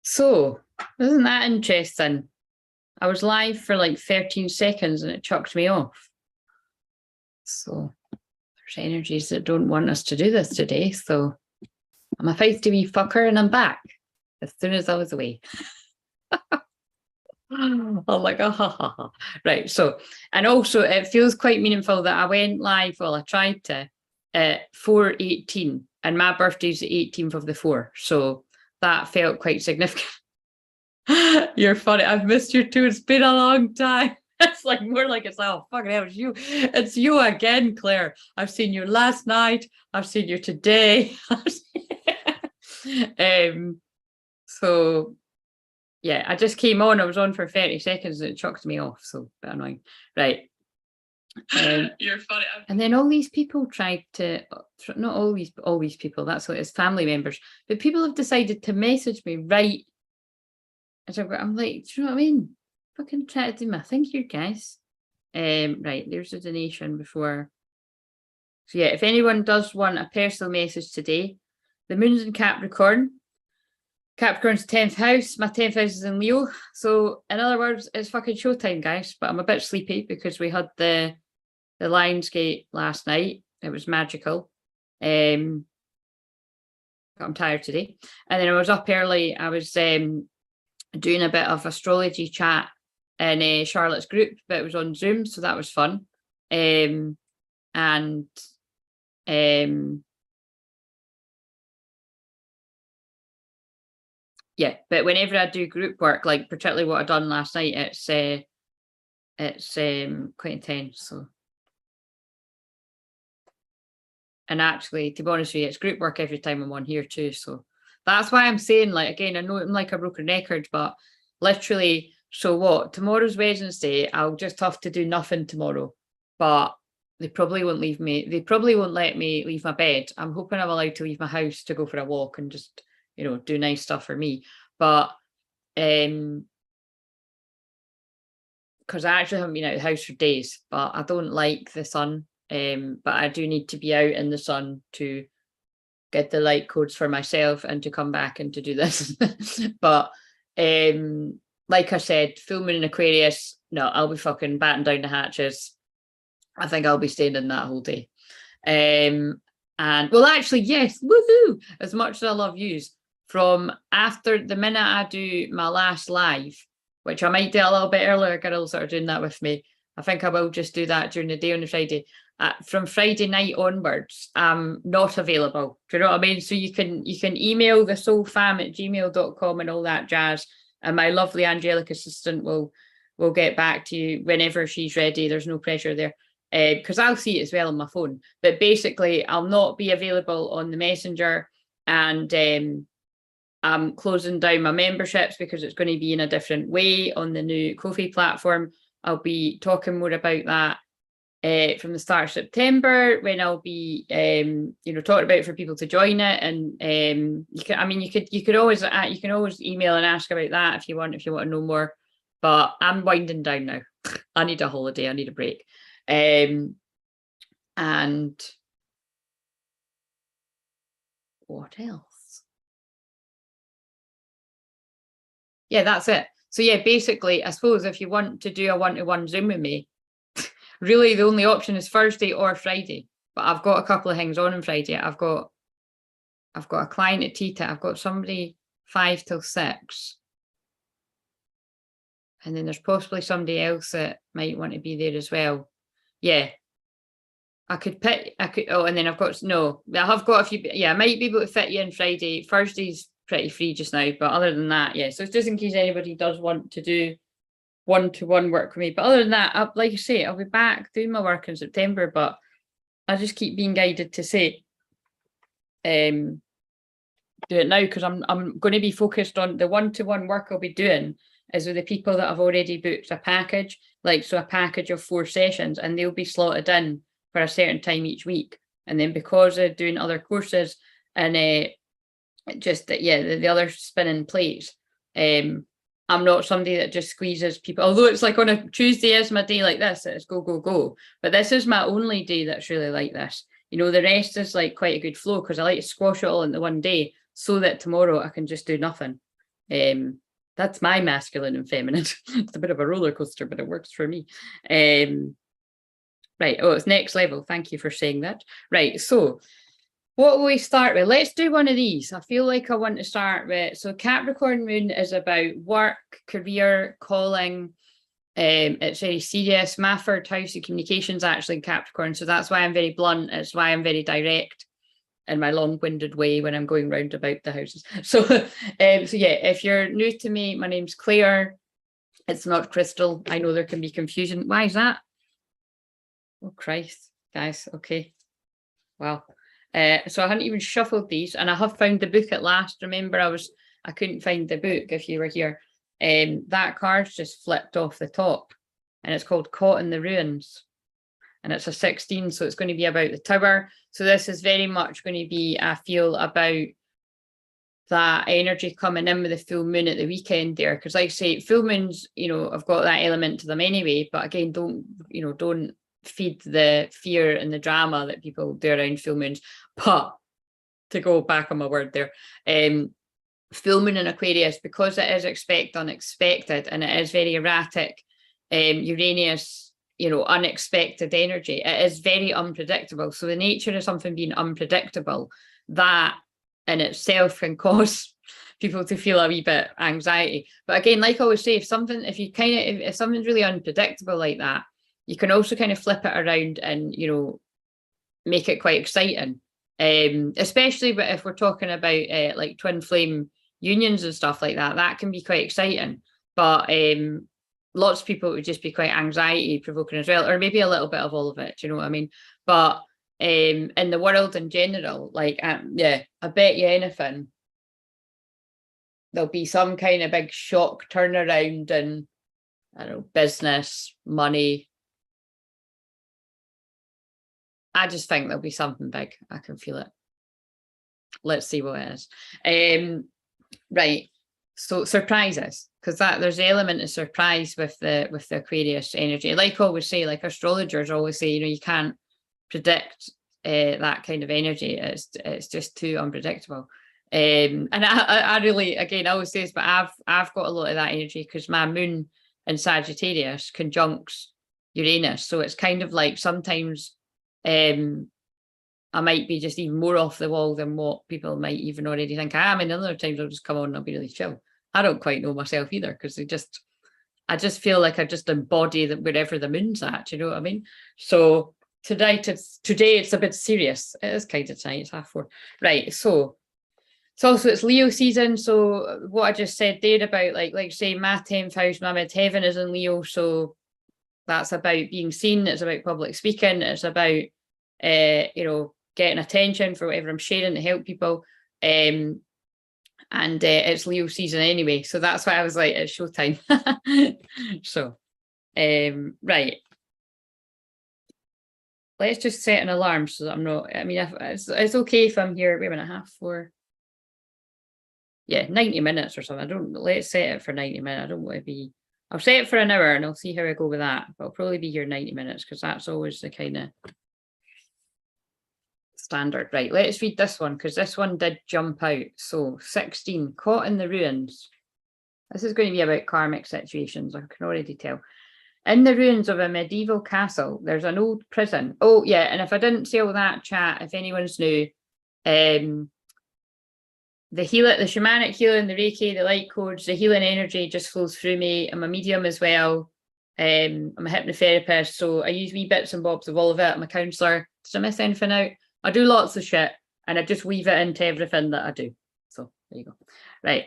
So, isn't that interesting? I was live for like 13 seconds and it chucked me off. So, there's energies that don't want us to do this today. So, I'm a feisty wee fucker and I'm back as soon as I was away. I'm like, oh, ha, ha, ha. Right. So, and also it feels quite meaningful that I went live, well, I tried to, at 4:18, and my birthday's the 18th of the 4th. So, that felt quite significant. You're funny. I've missed you too. It's been a long time. It's like more like it's oh fucking hell, it's you. It's you again, Claire. I've seen you last night. I've seen you today. So yeah, I just came on. I was on for 30 seconds and it chucked me off. So a bit annoying. Right. You're funny. And then all these people tried to, not all these people, that's what it's family members, but people have decided to message me right. I'm like, do you know what I mean? Fucking try to do my thing here, guys. Right, there's a donation before. So yeah, if anyone does want a personal message today, the moon's in Capricorn. Capricorn's 10th house. My 10th house is in Leo. So in other words, it's fucking showtime, guys. But I'm a bit sleepy because we had the Lionsgate last night. It was magical. I'm tired today. And then I was up early. I was doing a bit of astrology chat in Charlotte's group, but it was on Zoom, so that was fun. Yeah, but whenever I do group work, like particularly what I done last night, it's quite intense. So, and actually, to be honest with you, it's group work every time I'm on here too. So that's why I'm saying, like, again, I know I'm like a broken record, but literally, so what? Tomorrow's Wednesday. I'll just have to do nothing tomorrow, but they probably won't leave me. They probably won't let me leave my bed. I'm hoping I'm allowed to leave my house to go for a walk and just, you know, do nice stuff for me. But because I actually haven't been out of the house for days, but I don't like the sun. But I do need to be out in the sun to get the light codes for myself and to come back and to do this. But like I said, full moon in Aquarius, no, I'll be fucking batten down the hatches. I think I'll be staying in that whole day. And well, actually, yes, woohoo! As much as I love yous, from after the minute I do my last live, which I might do a little bit earlier, girls that are doing that with me. I think I will just do that during the day on the Friday. From Friday night onwards, I'm not available. Do you know what I mean? So you can email the soulfam@gmail.com and all that jazz. And my lovely angelic assistant will get back to you whenever she's ready. There's no pressure there. Because I'll see it as well on my phone. But basically, I'll not be available on the messenger, and I'm closing down my memberships because it's going to be in a different way on the new Ko-fi platform. I'll be talking more about that from the start of September, when I'll be talking about it for people to join it. And you can always email and ask about that if you want to know more. But I'm winding down now. I need a holiday. I need a break. And what else? Yeah, that's it. So yeah, basically, I suppose if you want to do a one-to-one Zoom with me, really the only option is Thursday or Friday. But I've got a couple of things on Friday. I've got a client at Tita. I've got somebody 5 till 6. And then there's possibly somebody else that might want to be there as well. Yeah. And then I've got a few, I might be able to fit you in Friday. Thursday's pretty free just now, but other than that, yeah. So it's just in case anybody does want to do one-to-one work with me. But other than that, like I say, I'll be back doing my work in September, but I just keep being guided to say, do it now, because I'm going to be focused on the one-to-one work I'll be doing is with the people that have already booked a package, a package of 4 sessions, and they'll be slotted in for a certain time each week. And then because of doing other courses and the other spinning plates, I'm not somebody that just squeezes people, although it's like on a Tuesday is my day like this, it's go, go, go. But this is my only day that's really like this. The rest is like quite a good flow because I like to squash it all into one day so that tomorrow I can just do nothing. That's my masculine and feminine. It's a bit of a roller coaster, but it works for me. Right. Oh, it's next level. Thank you for saying that. Right. So what will we start with? Let's do one of these. I feel like I want to start with, so Capricorn moon is about work, career, calling. It's very serious. My third house of communications actually in Capricorn. So that's why I'm very blunt. It's why I'm very direct in my long-winded way when I'm going round about the houses. So, so yeah, if you're new to me, my name's Claire. It's not Crystal. I know there can be confusion. Why is that? Oh, Christ, guys. Okay. Wow. So I hadn't even shuffled these, and I have found the book at last. Remember, I couldn't find the book if you were here. That card's just flipped off the top, and it's called Caught in the Ruins. And it's a 16, so it's going to be about the tower. So this is very much going to be, I feel, about that energy coming in with the full moon at the weekend there. Because like I say, full moons, have got that element to them anyway. But again, don't feed the fear and the drama that people do around full moons. But to go back on my word there, full moon in Aquarius, because it is unexpected, and it is very erratic, Uranus, unexpected energy. It is very unpredictable. So the nature of something being unpredictable, that in itself can cause people to feel a wee bit anxiety. But again, like I always say, if something's really unpredictable like that, you can also kind of flip it around and, make it quite exciting. Especially if we're talking about like twin flame unions and stuff like that, that can be quite exciting. But lots of people would just be quite anxiety provoking as well, or maybe a little bit of all of it. Do you know what I mean? But in the world in general, like, yeah, I bet you anything, there'll be some kind of big shock turnaround in, I don't know, business, money. I just think there'll be something big. I can feel it. Let's see what it is. Right. So surprises, because there's an element of surprise with the Aquarius energy. Like I always say, like astrologers always say, you can't predict that kind of energy. It's just too unpredictable. And I really, again, I always say this, but I've got a lot of that energy because my moon in Sagittarius conjuncts Uranus. So it's kind of like sometimes I might be just even more off the wall than what people might even already think I am. And other times I'll just come on and I'll be really chill. I don't quite know myself either, because I just feel like I just embody that wherever the moon's at, you know what I mean? So today it's a bit serious. It is kind of tonight, it's 4:30. Right, so it's Leo season. So what I just said there about like say my 10th house, my midheaven is in Leo. So that's about being seen, it's about public speaking, it's about getting attention for whatever I'm sharing to help people. And it's Leo season anyway, so that's why I was like, it's showtime. So right, let's just set an alarm so that I'm not, I mean, if it's okay if I'm here, wait a minute, 4:30, yeah, 90 minutes or something. Let's set it for 90 minutes. I don't want to be, I'll set it for an hour and I'll see how I go with that, but I'll probably be here 90 minutes because that's always the kind of standard. Right, let's read this one because this one did jump out. So 16, Caught in the Ruins. This is going to be about karmic situations, I can already tell. In the ruins of a medieval castle, there's an old prison. Oh yeah, and if I didn't say all that, chat, if anyone's new, the shamanic healing, the Reiki, the light codes, the healing energy just flows through me. I'm a medium as well. I'm a hypnotherapist, so I use wee bits and bobs of all of it. I'm a counsellor. Did I miss anything out? I do lots of shit and I just weave it into everything that I do. So there you go. Right.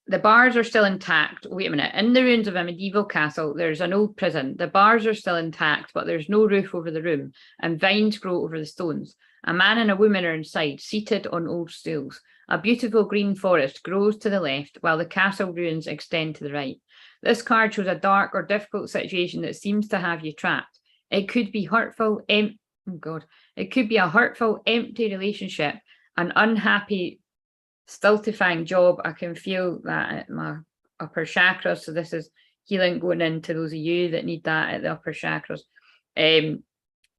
The bars are still intact. Wait a minute. In the ruins of a medieval castle, there's an old prison. The bars are still intact, but there's no roof over the room, and vines grow over the stones. A man and a woman are inside, seated on old stools. A beautiful green forest grows to the left, while the castle ruins extend to the right. This card shows a dark or difficult situation that seems to have you trapped. It could be hurtful, it could be a hurtful, empty relationship, an unhappy, stultifying job. I can feel that at my upper chakras. So this is healing going into those of you that need that at the upper chakras.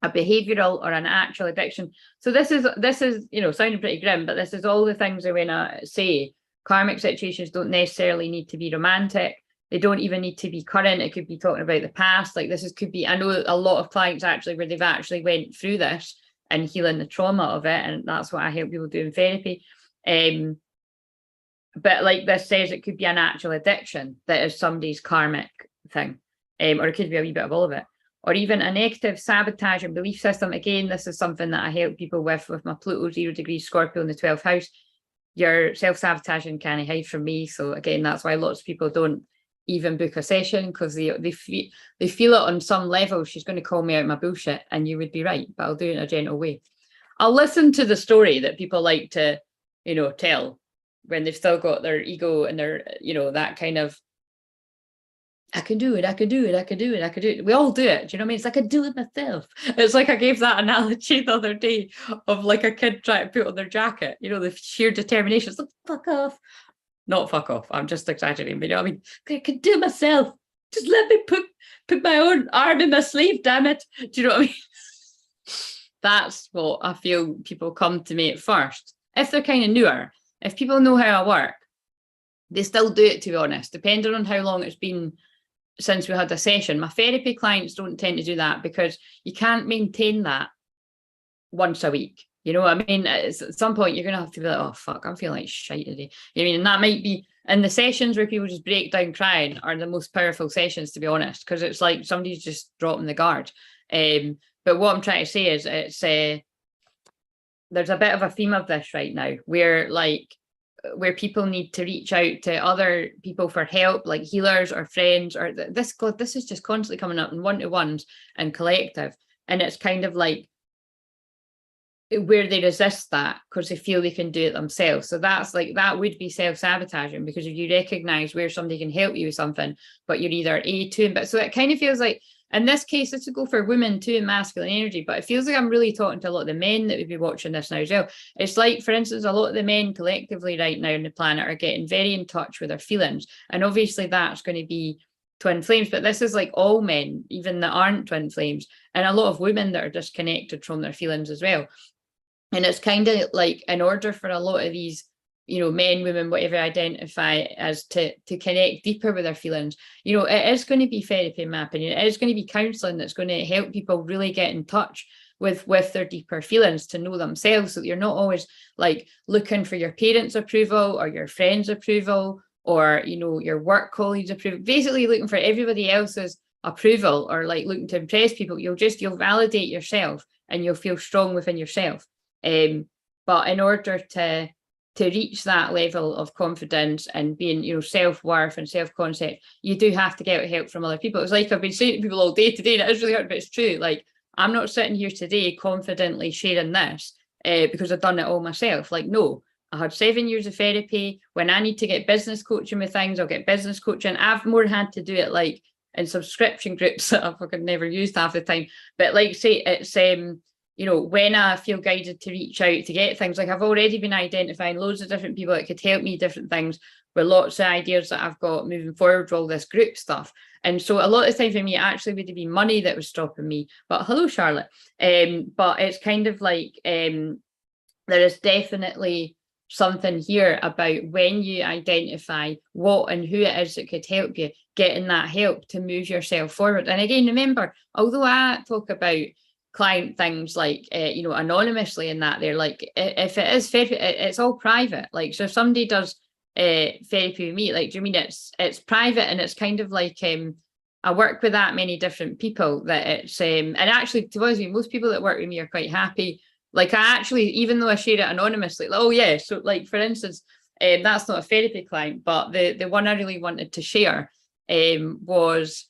a behavioral or an actual addiction. So this is, you know, sounding pretty grim, but this is all the things that when I say karmic situations don't necessarily need to be romantic. They don't even need to be current. It could be talking about the past. Like could be, I know a lot of clients actually where they've actually went through this and healing the trauma of it. And that's what I help people do in therapy. But like this says, it could be an actual addiction that is somebody's karmic thing. Or it could be a wee bit of all of it. Or even a negative sabotage and belief system. Again, this is something that I help people with my Pluto 0 degrees Scorpio in the 12th house. Your self-sabotaging can't hide from me. So again, that's why lots of people don't even book a session, because they feel it on some level. She's going to call me out my bullshit, and you would be right, but I'll do it in a gentle way. I'll listen to the story that people like to, you know, tell when they've still got their ego and their, you know, that kind of, I can do it, I can do it, I can do it, I can do it. We all do it. Do you know what I mean? It's like I do it myself. It's like I gave that analogy the other day of like a kid trying to put on their jacket, you know, the sheer determination. It's like, fuck off. Not fuck off. I'm just exaggerating, but you know what I mean? I can do it myself. Just let me put my own arm in my sleeve, damn it. Do you know what I mean? That's what I feel people come to me at first. If they're kind of newer, if people know how I work, they still do it, to be honest, depending on how long it's been since we had a session. My therapy clients don't tend to do that because you can't maintain that once a week. You know what I mean? At some point, you're going to have to be like, oh, fuck, I'm feeling like shite today. You know what I mean? And that might be, and the sessions where people just break down crying are the most powerful sessions, to be honest, because it's like somebody's just dropping the guard. But what I'm trying to say is there's a bit of a theme of this right now where people need to reach out to other people for help, like healers or friends, or this is just constantly coming up in one-to-ones and collective. And it's kind of like where they resist that because they feel they can do it themselves. So that's like, that would be self-sabotaging, because if you recognize where somebody can help you with something, but you're either but so it kind of feels like, in this case, this would go for women too in masculine energy, but it feels like I'm really talking to a lot of the men that would be watching this now as well. It's like, for instance, a lot of the men collectively right now on the planet are getting very in touch with their feelings. And obviously that's going to be twin flames, but this is like all men, even that aren't twin flames, and a lot of women that are disconnected from their feelings as well. And it's kind of like, in order for a lot of these, you know, men, women, whatever identify as, to connect deeper with their feelings, you know, it is going to be therapy, in my opinion. It is going to be counselling that's going to help people really get in touch with their deeper feelings, to know themselves, so that you're not always like looking for your parents' approval or your friends' approval or, you know, your work colleagues' approval, basically looking for everybody else's approval or like looking to impress people. You'll validate yourself and you'll feel strong within yourself. But in order to reach that level of confidence and being, you know, self-worth and self-concept, you do have to get help from other people. It's like I've been saying to people all day today, and it is really hard, but it's true. Like, I'm not sitting here today confidently sharing this because I've done it all myself. Like, no, I had 7 years of therapy. When I need to get business coaching with things, I'll get business coaching. I've more had to do it like in subscription groups that I've fucking never used half the time. But like, say it's you know, when I feel guided to reach out to get things, like I've already been identifying loads of different people that could help me, different things, with lots of ideas that I've got moving forward with all this group stuff. And so a lot of the time for me, it actually would be money that was stopping me. But hello, Charlotte. But it's kind of like there is definitely something here about when you identify what and who it is that could help you, getting that help to move yourself forward. And again, remember, although I talk about client things like you know, anonymously, and that they're like, if it is therapy, it's all private. Like, so if somebody does therapy with me, like, do you mean it's private? And it's kind of like I work with that many different people that it's and actually, to be honest with you, most people that work with me are quite happy. Like, I actually, even though I share it anonymously, like, oh yeah, so like, for instance, that's not a therapy client, but the one I really wanted to share was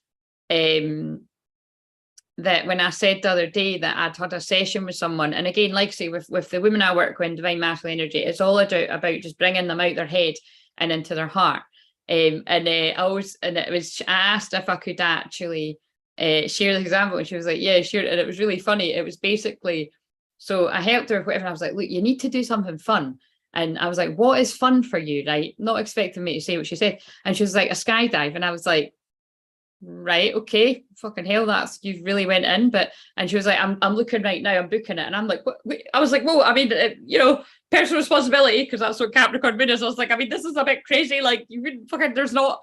that when I said the other day that I'd had a session with someone, and again, like I say, with the women I work with in Divine Masculine Energy, it's all about just bringing them out their head and into their heart. I asked if I could actually share the example, and she was like, yeah, sure. And it was really funny. It was basically, so I helped her with whatever, and I was like, look, you need to do something fun. And I was like, what is fun for you, right? Not expecting me to say what she said. And she was like, a skydive. And I was like, right, okay, fucking hell, that's, you've really went in. And she was like, I'm looking right now, I'm booking it. And I'm like, what? Wait. I was like, whoa, I mean, you know, personal responsibility, because that's what Capricorn Moon is. I was like, I mean, this is a bit crazy. Like, you wouldn't fucking, there's no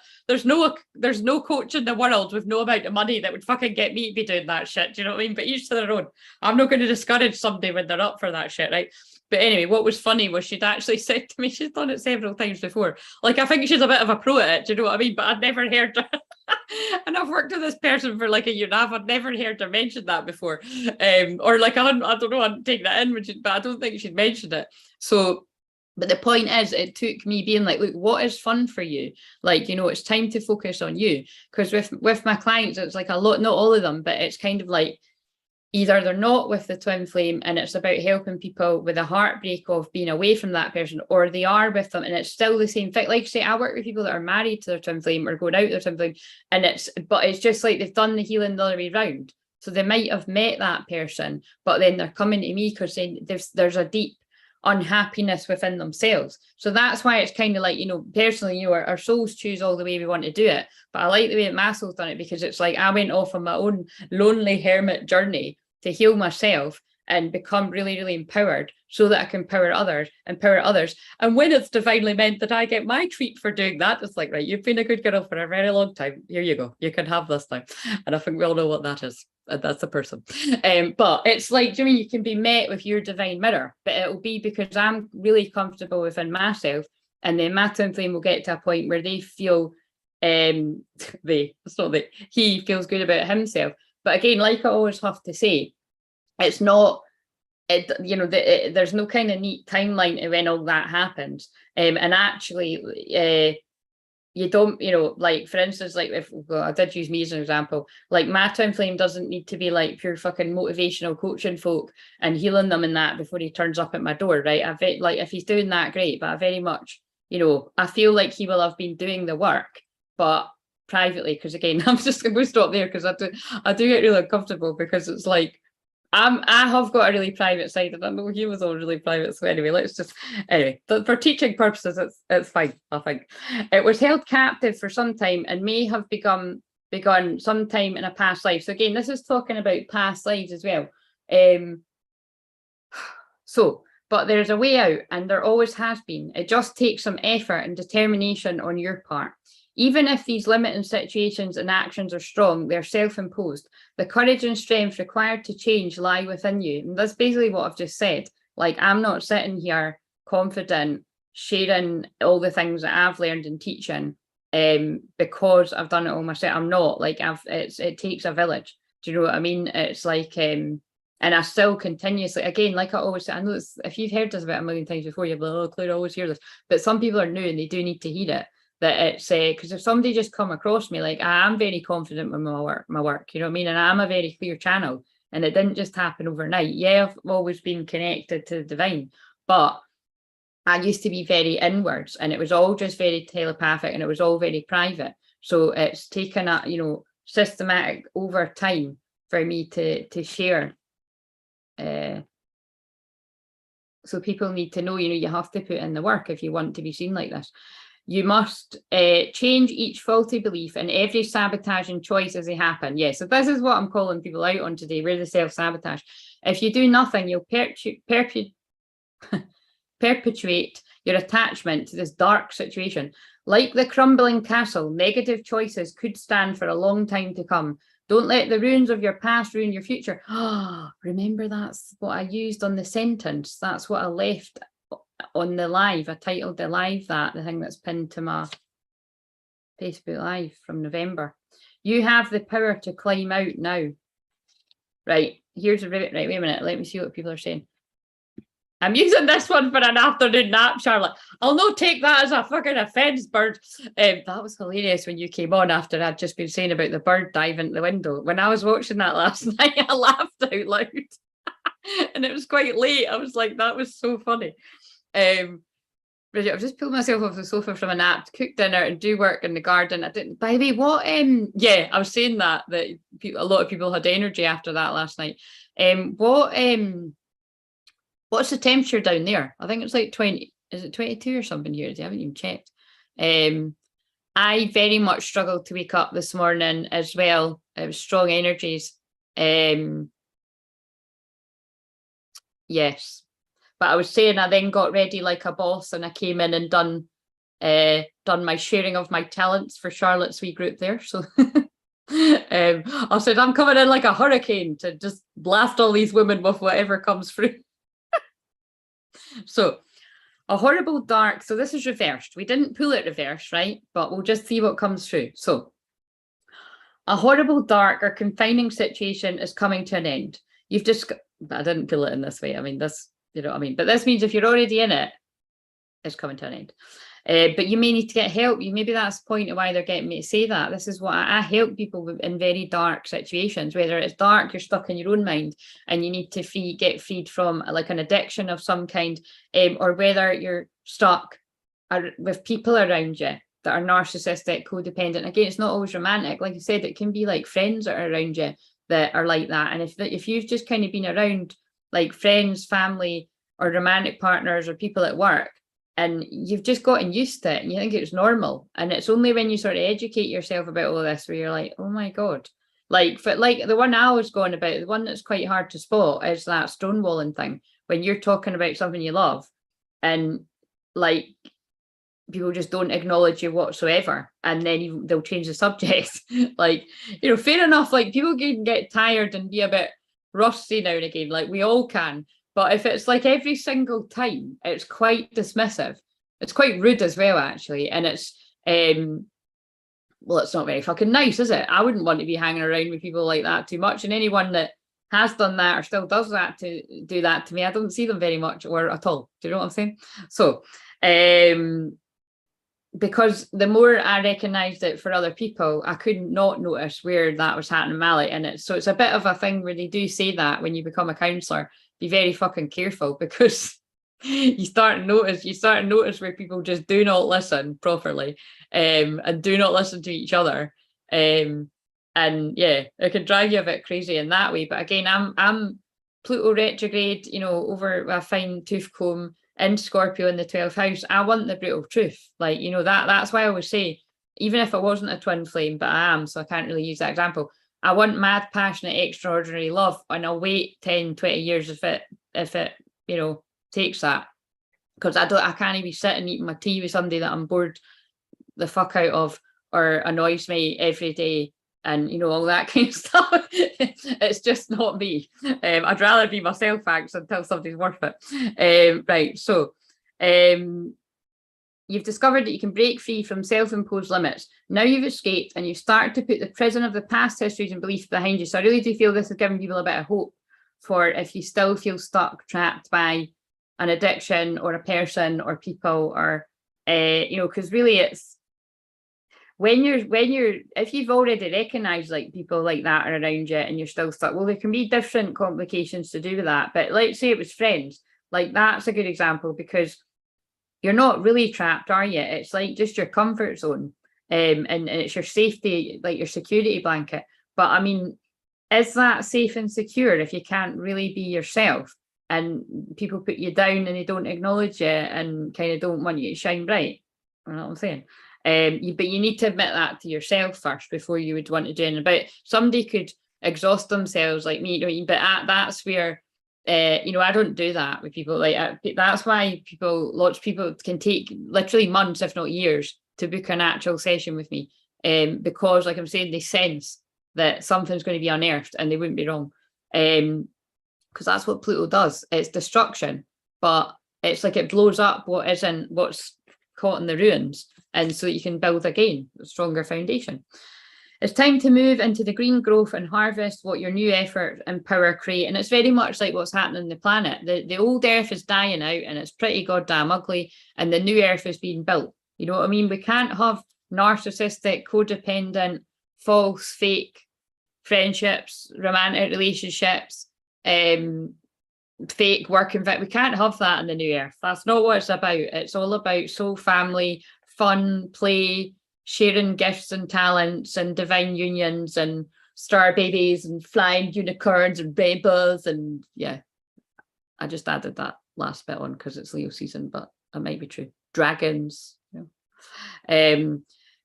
coach in the world with no amount of money that would fucking get me to be doing that shit. Do you know what I mean? But each to their own. I'm not going to discourage somebody when they're up for that shit, right? But anyway, what was funny was she'd actually said to me, she's done it several times before. Like, I think she's a bit of a pro at it, do you know what I mean? But I'd never heard her. And I've worked with this person for like a year and a half. I'd never heard her mention that before. Or like, I don't know, I'd take that in, but I don't think she'd mentioned it. So, but the point is, it took me being like, look, what is fun for you? Like, you know, it's time to focus on you. Because with my clients, it's like a lot, not all of them, but it's kind of like, either they're not with the twin flame and it's about helping people with a heartbreak of being away from that person, or they are with them and it's still the same thing. Like, say, I work with people that are married to their twin flame or going out their twin flame, and it's just like they've done the healing the other way around. So they might have met that person, but then they're coming to me because there's a deep unhappiness within themselves. So that's why it's kind of like, you know, personally, you know, our souls choose all the way we want to do it. But I like the way that my soul's done it, because it's like I went off on my own lonely hermit journey to heal myself and become really, really empowered so that I can empower others. And when it's divinely meant that I get my treat for doing that, it's like, right, you've been a good girl for a very long time. Here you go. You can have this now. And I think we all know what that is. And that's the person. But it's like, do you mean you can be met with your divine mirror, but it'll be because I'm really comfortable within myself. And then my twin flame will get to a point where they feel, he feels good about himself. But again, like I always have to say, it's not, you know, there's no kind of neat timeline to when all that happens. And actually, you don't, you know, like, for instance, like, I did use me as an example, like my twin flame doesn't need to be like pure fucking motivational coaching folk and healing them in that before he turns up at my door, right? Like, if he's doing that, great. But I very much, you know, I feel like he will have been doing the work, but privately, because again, I'm just going to stop there, because I do get really uncomfortable, because it's like I have got a really private side, and I know he was all really private. So anyway, for teaching purposes, it's fine. I think it was held captive for some time and may have begun sometime in a past life. So again, this is talking about past lives as well. But there's a way out, and there always has been. It just takes some effort and determination on your part. Even if these limiting situations and actions are strong, they're self-imposed. The courage and strength required to change lie within you. And that's basically what I've just said. Like, I'm not sitting here confident, sharing all the things that I've learned in teaching because I've done it all myself. I'm not. Like, it takes a village. Do you know what I mean? It's like, and I still continuously, again, like I always say, I know if you've heard this about a million times before, you're like, oh, Claire, I always hear this. But some people are new and they do need to hear it. That it's because if somebody just come across me, like, I'm very confident with my work, you know what I mean? And I'm a very clear channel, and it didn't just happen overnight. Yeah, I've always been connected to the divine, but I used to be very inwards, and it was all just very telepathic, and it was all very private. So it's taken a, you know, systematic over time for me to share. So people need to know, you know, you have to put in the work if you want to be seen like this. You must change each faulty belief and every sabotaging choice as they happen. Yeah, so this is what I'm calling people out on today, where the self-sabotage. If you do nothing, you'll perpetuate your attachment to this dark situation. Like the crumbling castle, negative choices could stand for a long time to come. Don't let the ruins of your past ruin your future. Remember, that's what I used on the sentence. That's what I left on the live. I titled the live that, the thing that's pinned to my Facebook live from November. You have the power to climb out now. Right, here's a right, wait a minute, let me see what people are saying. I'm using this one for an afternoon nap, Charlotte. I'll not take that as a fucking offence, bird. That was hilarious when you came on after I'd just been saying about the bird diving the window. When I was watching that last night, I laughed out loud. And it was quite late. I was like, that was so funny. Bridget, I've just pulled myself off the sofa from a nap to cook dinner and do work in the garden. I didn't, by the way, what, yeah, I was saying that a lot of people had energy after that last night. What's the temperature down there? I think it's like 20, is it 22 or something here? I haven't even checked. I very much struggled to wake up this morning as well. It was strong energies. Yes. But I was saying I then got ready like a boss and I came in and done my sharing of my talents for Charlotte's wee group there. So I said, I'm coming in like a hurricane to just blast all these women with whatever comes through. So a horrible dark, so this is reversed. We didn't pull it reverse, right? But we'll just see what comes through. So a horrible dark or confining situation is coming to an end. You've just, I didn't pull it in this way. I mean, this, you know what I mean? But this means if you're already in it, it's coming to an end. But you may need to get help. Maybe that's the point of why they're getting me to say that. This is what I help people with in very dark situations, whether it's dark, you're stuck in your own mind and you need to get freed from like an addiction of some kind, or whether you're stuck with people around you that are narcissistic, codependent. Again, it's not always romantic. Like I said, it can be like friends that are around you that are like that. And if you've just kind of been around like friends, family, or romantic partners or people at work, and you've just gotten used to it and you think it's normal. And it's only when you sort of educate yourself about all of this where you're like, oh my God. Like the one I was going about, the one that's quite hard to spot is that stonewalling thing. When you're talking about something you love and like people just don't acknowledge you whatsoever, and then they'll change the subject. Like, you know, fair enough, like people can get tired and be a bit rusty now and again, like we all can. But if it's like every single time, it's quite dismissive. It's quite rude as well, actually. And it's, well, it's not very fucking nice, is it? I wouldn't want to be hanging around with people like that too much. And anyone that has done that or still does that to do that to me, I don't see them very much or at all. Do you know what I'm saying? So, because the more I recognised it for other people, I couldn't not notice where that was happening in Mali. And it's a bit of a thing where they do say that when you become a counsellor, be very fucking careful, because you start to notice where people just do not listen properly, and do not listen to each other. And yeah, it can drive you a bit crazy in that way. But again, I'm Pluto retrograde, you know, over a fine tooth comb in Scorpio in the 12th house. I want the brutal truth. Like, you know, that's why I always say, even if it wasn't a twin flame, but I am, so I can't really use that example. I want mad, passionate, extraordinary love, and I'll wait 10, 20 years if it, you know, takes that. Because I can't be sitting eating my tea with somebody that I'm bored the fuck out of or annoys me every day, and you know, all that kind of stuff. It's just not me. I'd rather be myself, actually, until something's worth it. Right, so you've discovered that you can break free from self-imposed limits. Now you've escaped and you've started to put the prison of the past histories and beliefs behind you. So I really do feel this is giving people a bit of hope for if you still feel stuck, trapped by an addiction or a person or people, or you know, because really it's when you're if you've already recognized like people like that are around you and you're still stuck, well, there can be different complications to do with that. But let's say it was friends, like that's a good example, because you're not really trapped, are you? It's like just your comfort zone, and it's your safety, like your security blanket. But I mean, is that safe and secure if you can't really be yourself and people put you down and they don't acknowledge you and kind of don't want you to shine bright? You know what I'm saying? But you need to admit that to yourself first before you would want to do anything about it. Somebody could exhaust themselves like me, you know, but that's where, you know, I don't do that with people. Like that's why lots of people can take literally months, if not years, to book an actual session with me, because, like I'm saying, they sense that something's going to be unearthed and they wouldn't be wrong, because that's what Pluto does. It's destruction, but it's like it blows up what's caught in the ruins, and so you can build again a stronger foundation. It's time to move into the green growth and harvest what your new effort and power create. And it's very much like what's happening on the planet. The old earth is dying out and it's pretty goddamn ugly, and the new earth is being built. You know what I mean? We can't have narcissistic, codependent, false, fake friendships, romantic relationships, fake work. In fact, we can't have that in the new earth. That's not what it's about. It's all about soul family, fun, play, sharing gifts and talents and divine unions and star babies and flying unicorns and rainbows. And yeah, I just added that last bit on because it's Leo season, but it might be true. Dragons, you know.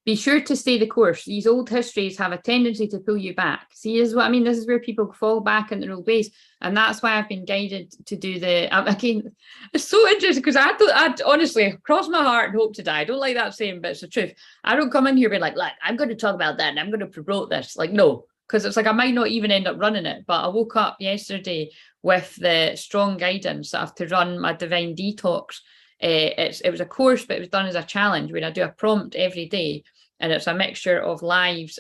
be sure to stay the course. These old histories have a tendency to pull you back. See, this is what I mean. This is where people fall back in their old ways. And that's why I've been guided to do the, again, it's so interesting because I'd honestly, cross my heart and hope to die. I don't like that saying, but it's the truth. I don't come in here being like, look, I'm going to talk about that and I'm going to promote this. Like, no, because it's like I might not even end up running it. But I woke up yesterday with the strong guidance that I have to run my divine detox. It was a course, but it was done as a challenge where I do a prompt every day. And it's a mixture of lives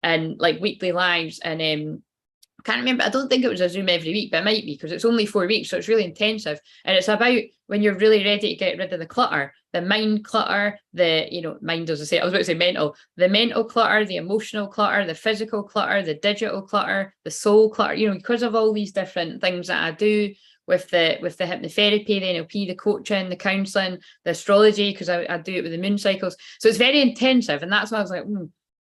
and like weekly lives. And I can't remember, I don't think it was a Zoom every week, but it might be because it's only 4 weeks. So it's really intensive. And it's about when you're really ready to get rid of the clutter, the mind clutter, mind, as I say, I was about to say mental, the mental clutter, the emotional clutter, the physical clutter, the digital clutter, the soul clutter, because of all these different things that I do. With the hypnotherapy, the NLP, the coaching, the counselling, the astrology, because I do it with the moon cycles. So it's very intensive. And that's why I was like, I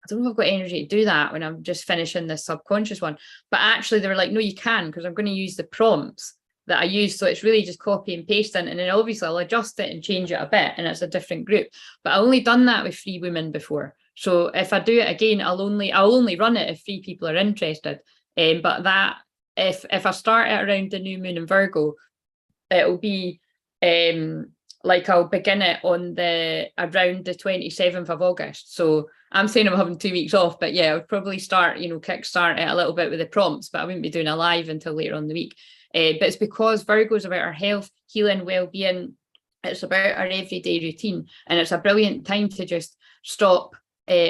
don't know if I've got energy to do that when I'm just finishing this subconscious one. But actually they were like, no, you can, because I'm going to use the prompts that I use. So it's really just copy and pasting. And then obviously I'll adjust it and change it a bit. And it's a different group. But I've only done that with 3 women before. So if I do it again, I'll only run it if 3 people are interested. But that, if I start it around the new moon in Virgo, it'll be like I'll begin it on around the 27th of August. So I'm saying I'm having 2 weeks off, but yeah, I'll probably start, kickstart it a little bit with the prompts, but I wouldn't be doing a live until later on in the week. But it's because Virgo is about our health, healing, well-being. It's about our everyday routine, and it's a brilliant time to just stop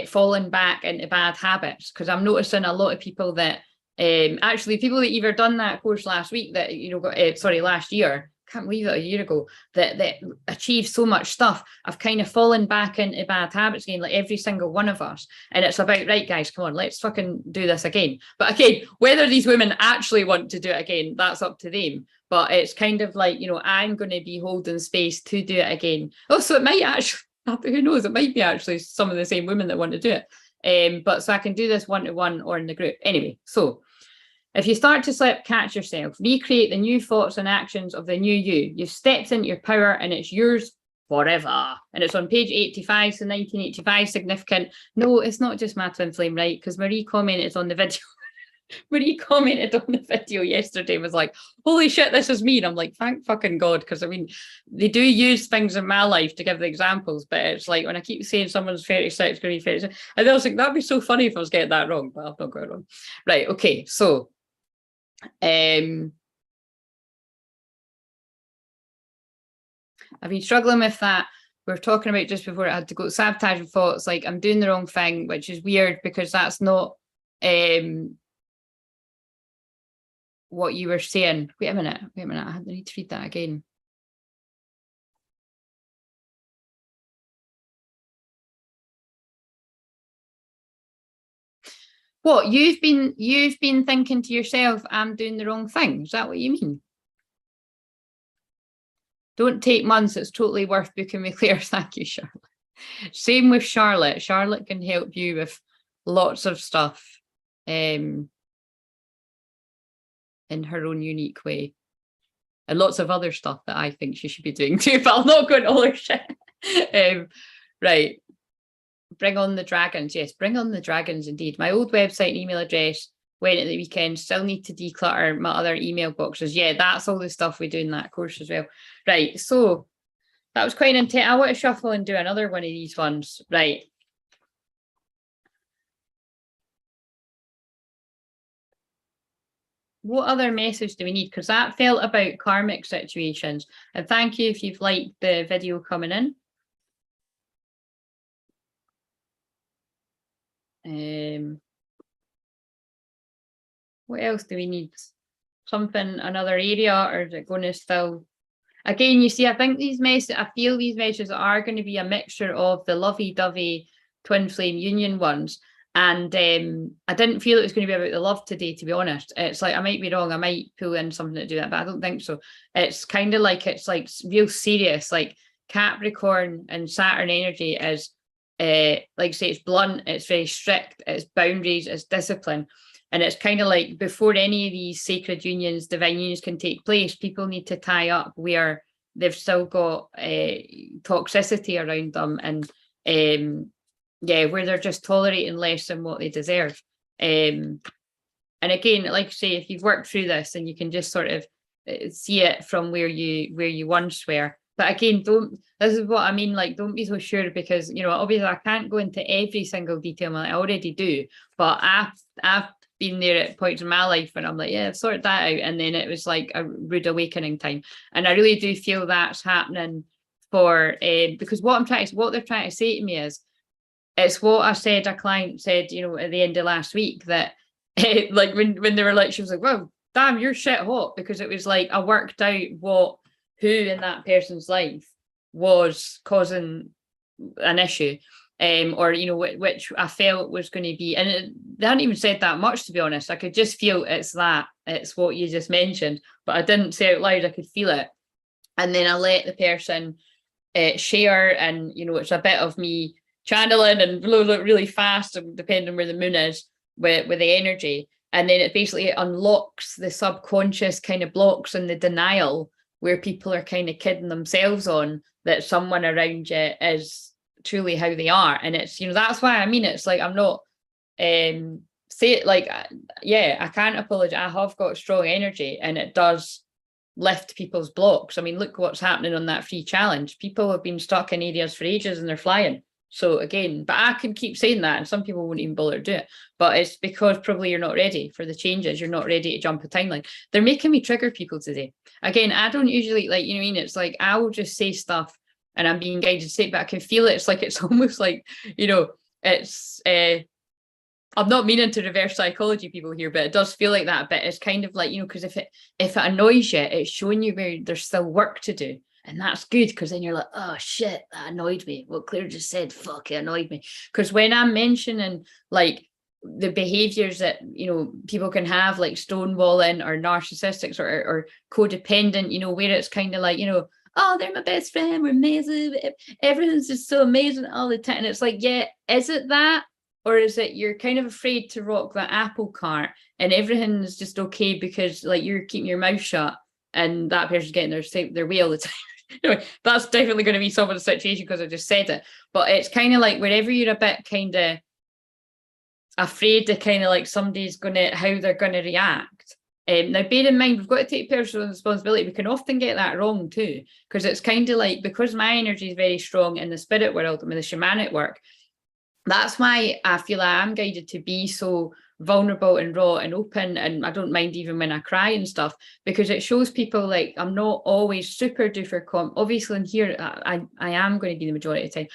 falling back into bad habits. Because I'm noticing a lot of people that actually people that either done that course last week that got last year, can't believe it, a year ago, that achieved so much stuff. I've kind of fallen back into bad habits again, like every single one of us. And it's about, right guys, come on, let's fucking do this again. But again, whether these women actually want to do it again, that's up to them. But it's kind of like, I'm going to be holding space to do it again. Oh, so it might actually, who knows, it might be actually some of the same women that want to do it. But so I can do this one-to-one or in the group. Anyway, so if you start to slip, catch yourself. Recreate the new thoughts and actions of the new you. You've stepped into your power and it's yours forever. And it's on page 85, so 1985, significant. No, it's not just my twin flame, right? Because Marie commented on the video. Marie commented on the video yesterday, was like, holy shit, this is me. And I'm like, thank fucking God. Because I mean, they do use things in my life to give the examples, but it's like when I keep saying someone's 36, going to be 36, I was like, that'd be so funny if I was getting that wrong, but I've not got it wrong. Right, okay, so I've been struggling with that. We were talking about just before I had to go, sabotaging thoughts, like I'm doing the wrong thing, which is weird because that's not what you were saying. Wait a minute, I need to read that again. What, you've been thinking to yourself, I'm doing the wrong thing? Is that what you mean? Don't take months, it's totally worth booking with Claire. Thank you, Charlotte. Same with Charlotte. Charlotte can help you with lots of stuff in her own unique way. And lots of other stuff that I think she should be doing too, but I'll not go into all her shit. Right. Bring on the dragons. Yes, bring on the dragons indeed. My old website and email address went at the weekend. Still need to declutter my other email boxes. Yeah, that's all the stuff we do in that course as well. Right, so that was quite intense. I want to shuffle and do another one of these ones. Right. What other message do we need? Because that felt about karmic situations. And thank you if you've liked the video coming in. What else do we need? Something, another area, or is it going to still? Again, you see, I think I feel these messages are going to be a mixture of the lovey-dovey twin flame union ones. And I didn't feel it was going to be about the love today, to be honest. It's like, I might be wrong. I might pull in something to do that, but I don't think so. It's kind of like, it's like real serious, like Capricorn and Saturn energy is, like say, it's blunt, it's very strict, it's boundaries, it's discipline. And it's kind of like before any of these sacred unions, divine unions can take place, people need to tie up where they've still got toxicity around them and yeah, where they're just tolerating less than what they deserve. And again, like I say, if you've worked through this, and you can just sort of see it from where you once were. But again, this is what I mean, like, don't be so sure, because, you know, obviously I can't go into every single detail, I already do, but I've been there at points in my life when I'm like, yeah, I've sorted that out, and then it was like a rude awakening time. And I really do feel that's happening for because what they're trying to say to me is, it's what I said, a client said, you know, at the end of last week, that like when they were like, she was like, well, damn, you're shit hot, because it was like I worked out who in that person's life was causing an issue, or, you know, which I felt was going to be, and they hadn't even said that much, to be honest. I could just feel it's what you just mentioned, but I didn't say it out loud. I could feel it, and then I let the person share, and, you know, it's a bit of me channeling and blow really fast, depending where the moon is with the energy, and then it basically unlocks the subconscious kind of blocks and the denial, where people are kind of kidding themselves on that someone around you is truly how they are. And it's, you know, that's why I mean, it's like, I'm not say it like, yeah, I can't apologize. I have got strong energy, and it does lift people's blocks. I mean, look what's happening on that free challenge. People have been stuck in areas for ages, and they're flying. So again, but I can keep saying that, and some people won't even bother to do it. But it's because probably you're not ready for the changes. You're not ready to jump a timeline. They're making me trigger people today. Again, I don't usually, like, you know what I mean? It's like, I will just say stuff and I'm being guided to say it, but I can feel it. It's like, it's almost like, you know, it's, I'm not meaning to reverse psychology people here, but it does feel like that a bit. It's kind of like, you know, because if it annoys you, it's showing you where there's still work to do. And that's good, because then you're like, oh shit, that annoyed me. What Claire just said, fuck, it annoyed me. Because when I'm mentioning like the behaviors that, you know, people can have, like stonewalling or narcissistics or codependent, you know, where it's kind of like, you know, oh, they're my best friend, we're amazing, everything's just so amazing all the time. And it's like, yeah, is it that? Or is it you're kind of afraid to rock the apple cart and everything's just okay because like you're keeping your mouth shut and that person's getting their way all the time? Anyway, that's definitely going to be someone's situation because I just said it. But it's kind of like wherever you're a bit kind of afraid to kind of like somebody's going to, how they're going to react. Now, bear in mind, we've got to take personal responsibility. We can often get that wrong too, because it's kind of like, because my energy is very strong in the spirit world and with the shamanic work, that's why I feel I am guided to be so vulnerable and raw and open, and I don't mind even when I cry and stuff, because it shows people like I'm not always super duper obviously in here I am going to be the majority of the time.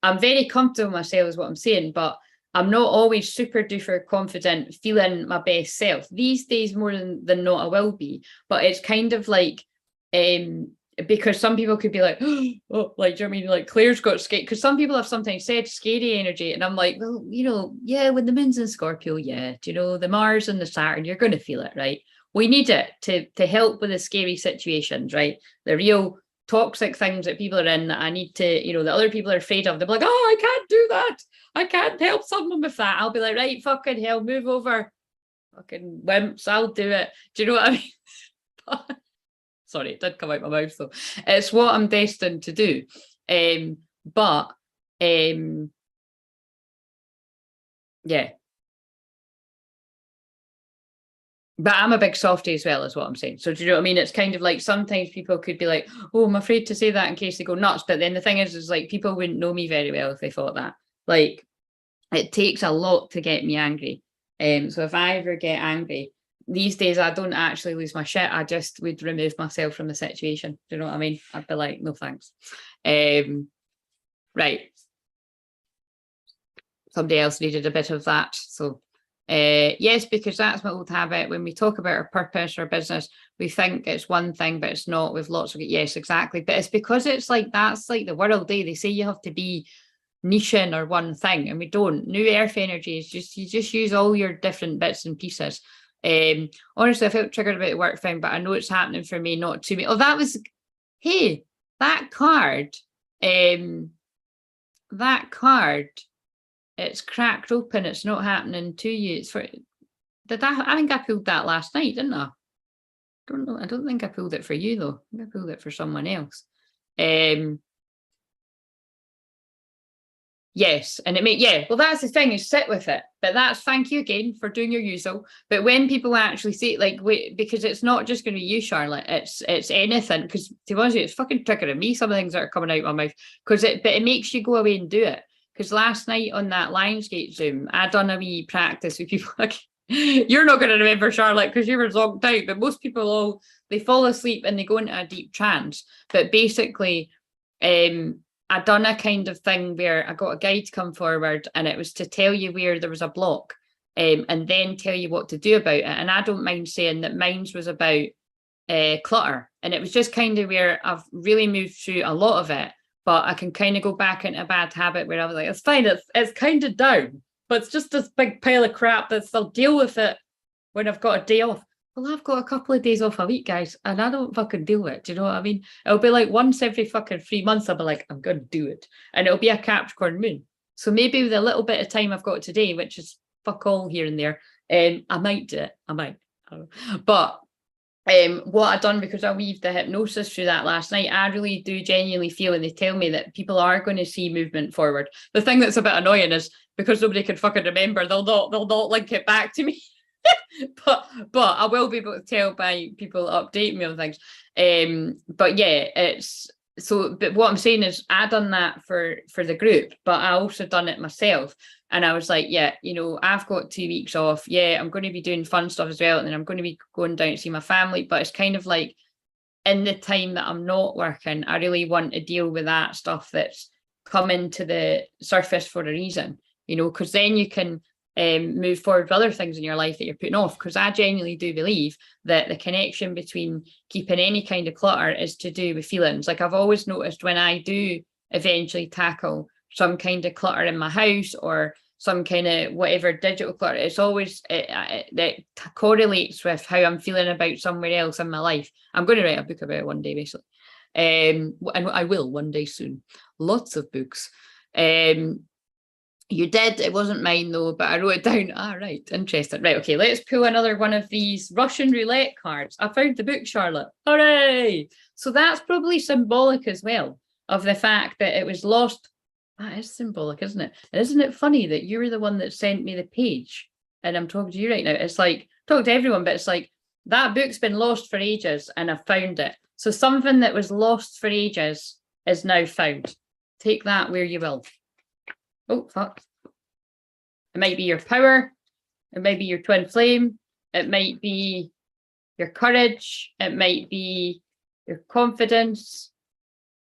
I'm very comfortable with myself is what I'm saying, but I'm not always super duper confident, feeling my best self. These days more than not I will be, but it's kind of like because some people could be like, oh, like, do you know what I mean? Like, Claire's got scary, because some people have sometimes said scary energy. And I'm like, well, you know, yeah, when the moon's in Scorpio, yeah, do you know, the Mars and the Saturn, you're going to feel it, right? We need it to help with the scary situations, right? The real toxic things that people are in that I need to, you know, that other people are afraid of. They're like, oh, I can't do that. I can't help someone with that. I'll be like, right, fucking hell, move over. Fucking wimps, I'll do it. Do you know what I mean? Sorry, it did come out my mouth though. It's what I'm destined to do. But yeah. But I'm a big softie as well, is what I'm saying. So do you know what I mean? It's kind of like sometimes people could be like, oh, I'm afraid to say that in case they go nuts. But then the thing is like people wouldn't know me very well if they thought that. Like, it takes a lot to get me angry. So if I ever get angry, these days I don't actually lose my shit. I just would remove myself from the situation. Do you know what I mean? I'd be like, no thanks. Right. Somebody else needed a bit of that. So yes, because that's my old habit. When we talk about our purpose or business, we think it's one thing, but it's not. With lots of, yes, exactly. But it's because it's like, that's like the world day. They say you have to be niching or one thing, and we don't. New earth energy is just, you just use all your different bits and pieces. Honestly, I felt triggered about the work thing, but I know it's happening for me, not to me. Oh, that was, hey, that card, it's cracked open. It's not happening to you. It's for, I think I pulled that last night, didn't I? Don't know. I don't think I pulled it for you though. I think I pulled it for someone else. Yes, and well, that's the thing, is sit with it. But that's, thank you again for doing your usual. But when people actually say, like, wait, because it's not just going to be you, Charlotte, it's anything. Because to be honest with you, it's fucking triggering me, some of the things that are coming out of my mouth. But it makes you go away and do it. Because last night on that Lionsgate Zoom, I done a wee practice with people. Like, you're not going to remember, Charlotte, because you were zonked out. But most people they fall asleep and they go into a deep trance. But basically, I done a kind of thing where I got a guide to come forward, and it was to tell you where there was a block, and then tell you what to do about it. And I don't mind saying that mine was about clutter, and it was just kind of where I've really moved through a lot of it, but I can kind of go back into a bad habit where I was like, it's fine, it's kind of down, but it's just this big pile of crap that I'll deal with it when I've got a day off. Well, I've got a couple of days off a week, guys, and I don't fucking do it. Do you know what I mean? It'll be like once every fucking 3 months, I'll be like, I'm going to do it. And it'll be a Capricorn moon. So maybe with a little bit of time I've got today, which is fuck all here and there, I might do it. I might. But what I've done, because I weaved the hypnosis through that last night, I really do genuinely feel, and they tell me that people are going to see movement forward. The thing that's a bit annoying is because nobody can fucking remember, they'll not link it back to me. but I will be able to tell by people updating me on things. But yeah, it's so. But what I'm saying is, I done that for the group, but I also done it myself. And I was like, yeah, you know, I've got 2 weeks off. Yeah, I'm going to be doing fun stuff as well, and then I'm going to be going down to see my family. But it's kind of like, in the time that I'm not working, I really want to deal with that stuff that's coming to the surface for a reason, you know, because then you can move forward with other things in your life that you're putting off. Because I genuinely do believe that the connection between keeping any kind of clutter is to do with feelings. Like, I've always noticed when I do eventually tackle some kind of clutter in my house or some kind of whatever digital clutter, it's always that correlates with how I'm feeling about somewhere else in my life. I'm going to write a book about it one day, basically, and I will one day soon. Lots of books. You did. It wasn't mine though, but I wrote it down. Right, interesting. Right, okay, let's pull another one of these Russian roulette cards. I found the book, Charlotte. Hooray! So that's probably symbolic as well of the fact that it was lost. That is symbolic, isn't it? And isn't it funny that you were the one that sent me the page and I'm talking to you right now? It's like, talk to everyone, but it's like, that book's been lost for ages and I found it. So something that was lost for ages is now found. Take that where you will. Oh, fuck. It might be your power. It might be your twin flame. It might be your courage. It might be your confidence.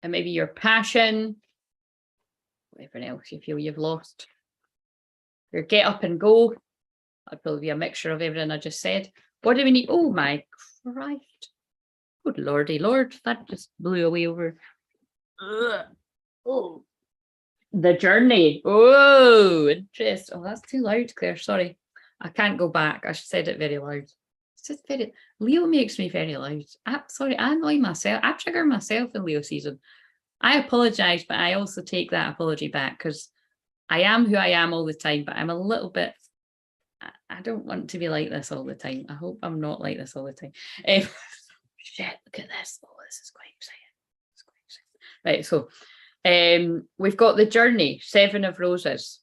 It might be your passion. Whatever else you feel you've lost. Your get up and go. That'd probably be a mixture of everything I just said. What do we need? Oh my Christ. Good lordy lord. That just blew away over. Ugh. Oh. The journey. Oh, interesting. Oh, that's too loud, Claire. Sorry. I can't go back. I said it very loud. It's just very. Leo makes me very loud. Sorry, I annoy myself. I trigger myself in Leo season. I apologize, but I also take that apology back because I am who I am all the time, but I'm a little bit. I don't want to be like this all the time. I hope I'm not like this all the time. Shit, look at this. Oh, this is quite exciting. It's quite exciting. Right, so. We've got the journey, 7 of Roses.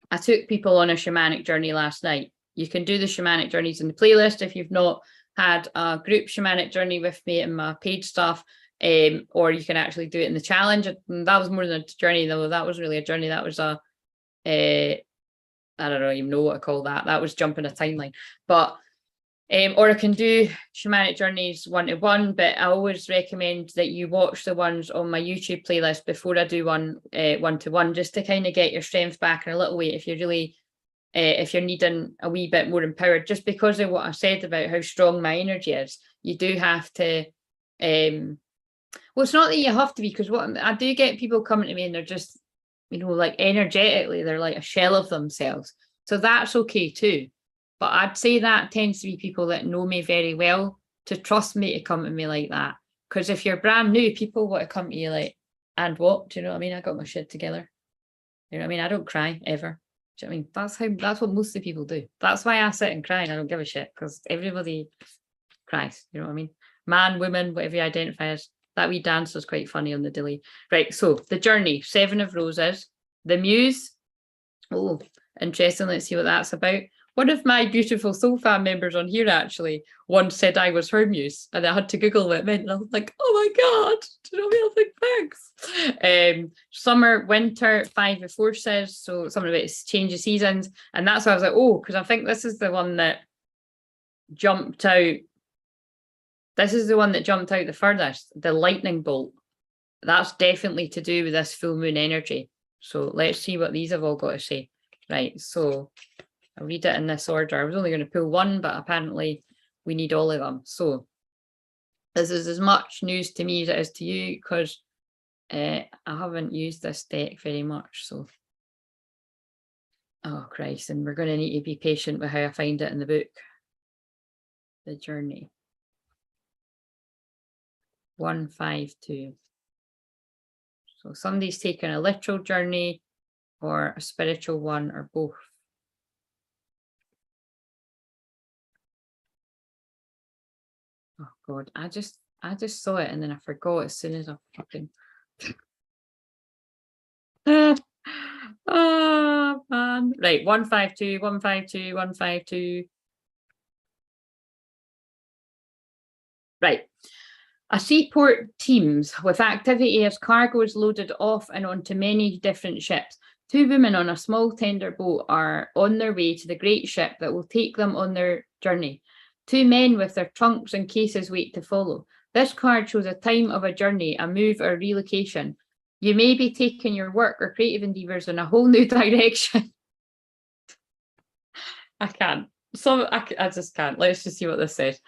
I took people on a shamanic journey last night. You can do the shamanic journeys in the playlist if you've not had a group shamanic journey with me in my paid stuff, or you can actually do it in the challenge. That was more than a journey, though. That was really a journey. That was I don't even know what I call that. That was jumping a timeline. But or I can do shamanic journeys 1-to-1, but I always recommend that you watch the ones on my YouTube playlist before I do one 1-to-1, just to kind of get your strength back in a little way if you're really if you're needing a wee bit more empowered. Just because of what I said about how strong my energy is, you do have to well, it's not that you have to be, because what I do get people coming to me and they're just, you know, like energetically they're like a shell of themselves, so that's okay too. But I'd say that tends to be people that know me very well to trust me to come to me like that. Because if you're brand new, people want to come to you like, and what? Do you know what I mean? I got my shit together. You know what I mean? I don't cry ever. Do you know what I mean? That's what most of the people do. That's why I sit and cry and I don't give a shit, because everybody cries. You know what I mean? Man, woman, whatever you identify as, that wee dance was quite funny on the delay. Right, so the journey, 7 of Roses, the Muse. Oh, interesting. Let's see what that's about. One of my beautiful Soul Fam members on here actually once said I was her muse, and I had to Google what it meant, and I was like, oh my God, do you know what I mean? Thanks. Summer, winter, 5 of Forces, so something about change of seasons, and that's why I was like, oh, because I think this is the one that jumped out. This is the one that jumped out the furthest, the lightning bolt. That's definitely to do with this full moon energy. So let's see what these have all got to say. Right, so I'll read it in this order. I was only going to pull one, but apparently we need all of them. So this is as much news to me as it is to you, because I haven't used this deck very much. So, oh Christ, and we're going to need to be patient with how I find it in the book. The journey. 152. So somebody's taken a literal journey or a spiritual one or both. Oh God, I just saw it and then I forgot as soon as I fucking oh man. Right, 152, 152, 152. Right. A seaport teems with activity as cargo is loaded off and onto many different ships. 2 women on a small tender boat are on their way to the great ship that will take them on their journey. 2 men with their trunks and cases wait to follow. This card shows a time of a journey, a move or relocation. You may be taking your work or creative endeavours in a whole new direction. I can't. I just can't. Let's just see what this says.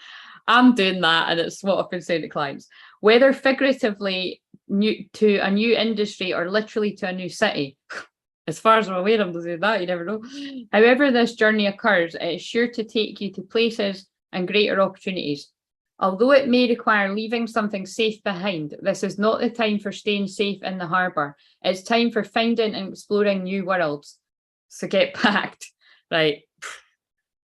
I'm doing that, and it's what I've been saying to clients. Whether figuratively to a new industry or literally to a new city. As far as I'm aware, I'm doing that, you never know. However this journey occurs, it is sure to take you to places and greater opportunities. Although it may require leaving something safe behind, this is not the time for staying safe in the harbour. It's time for finding and exploring new worlds. So get packed. Right.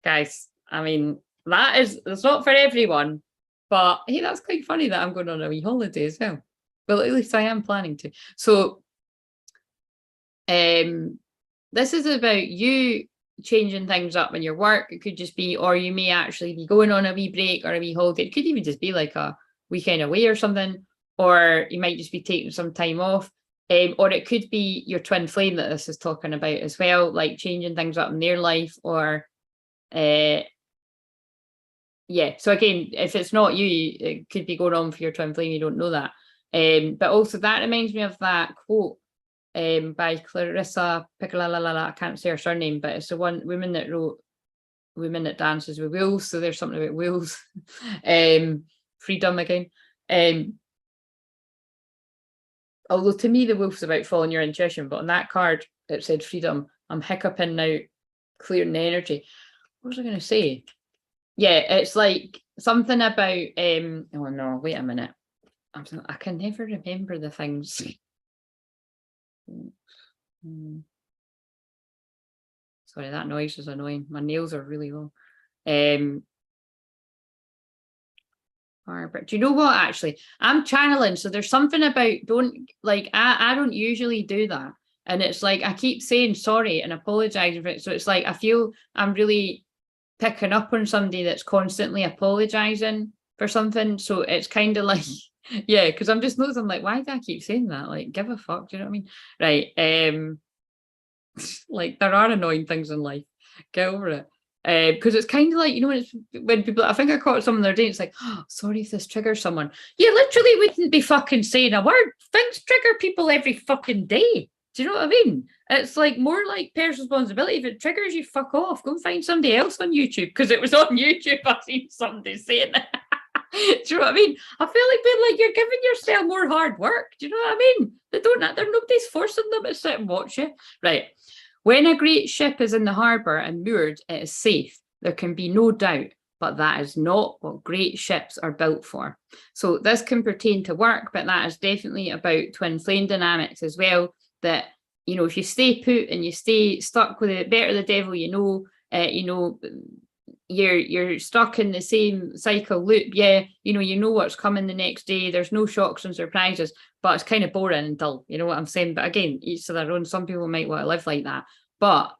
Guys, I mean, it's not for everyone, but hey, that's quite funny that I'm going on a wee holiday as well. Well, at least I am planning to. So this is about you changing things up in your work. It could just be, or you may actually be going on a wee break or a wee holiday. It could even just be like a weekend away or something, or you might just be taking some time off. Or it could be your twin flame that this is talking about as well, like changing things up in their life, or yeah, so again, if it's not you, it could be going on for your twin flame, you don't know that. But also that reminds me of that quote by Clarissa Piccolalala, I can't say her surname, but it's the one woman that wrote Women That Dances with Wolves, so there's something about wolves. Freedom again. Although to me the wolf's about following your intuition, but on that card it said freedom. I'm hiccuping now, clearing the energy. What was I going to say? Yeah, it's like something about oh no, wait a minute. I can never remember the things. Sorry, that noise is annoying. My nails are really long. But do you know what, actually? I'm channeling, so there's something about I don't usually do that. And it's like I keep saying sorry and apologizing for it. So it's like I feel I'm really picking up on somebody that's constantly apologizing for something. So it's kind of like, yeah, because I'm just noticing, like, why do I keep saying that? Like, give a fuck, do you know what I mean? Right. Like, there are annoying things in life. Get over it. Because it's kind of like, you know, when people, I think I caught someone the other day, it's like, oh, sorry if this triggers someone. You literally wouldn't be fucking saying a word. Things trigger people every fucking day. Do you know what I mean? It's like more like personal responsibility. If it triggers you, fuck off. Go and find somebody else on YouTube, because it was on YouTube. I seen somebody saying it. Do you know what I mean? I feel like being like, you're giving yourself more hard work. Do you know what I mean? Nobody's forcing them to sit and watch you. Right. When a great ship is in the harbour and moored, it is safe. There can be no doubt, but that is not what great ships are built for. So this can pertain to work, but that is definitely about twin flame dynamics as well. That, you know, if you stay put and you stay stuck with it, better the devil you know, you're stuck in the same cycle loop. Yeah, you know what's coming the next day. There's no shocks and surprises, but it's kind of boring and dull. You know what I'm saying? But again, each to their own. Some people might want to live like that, but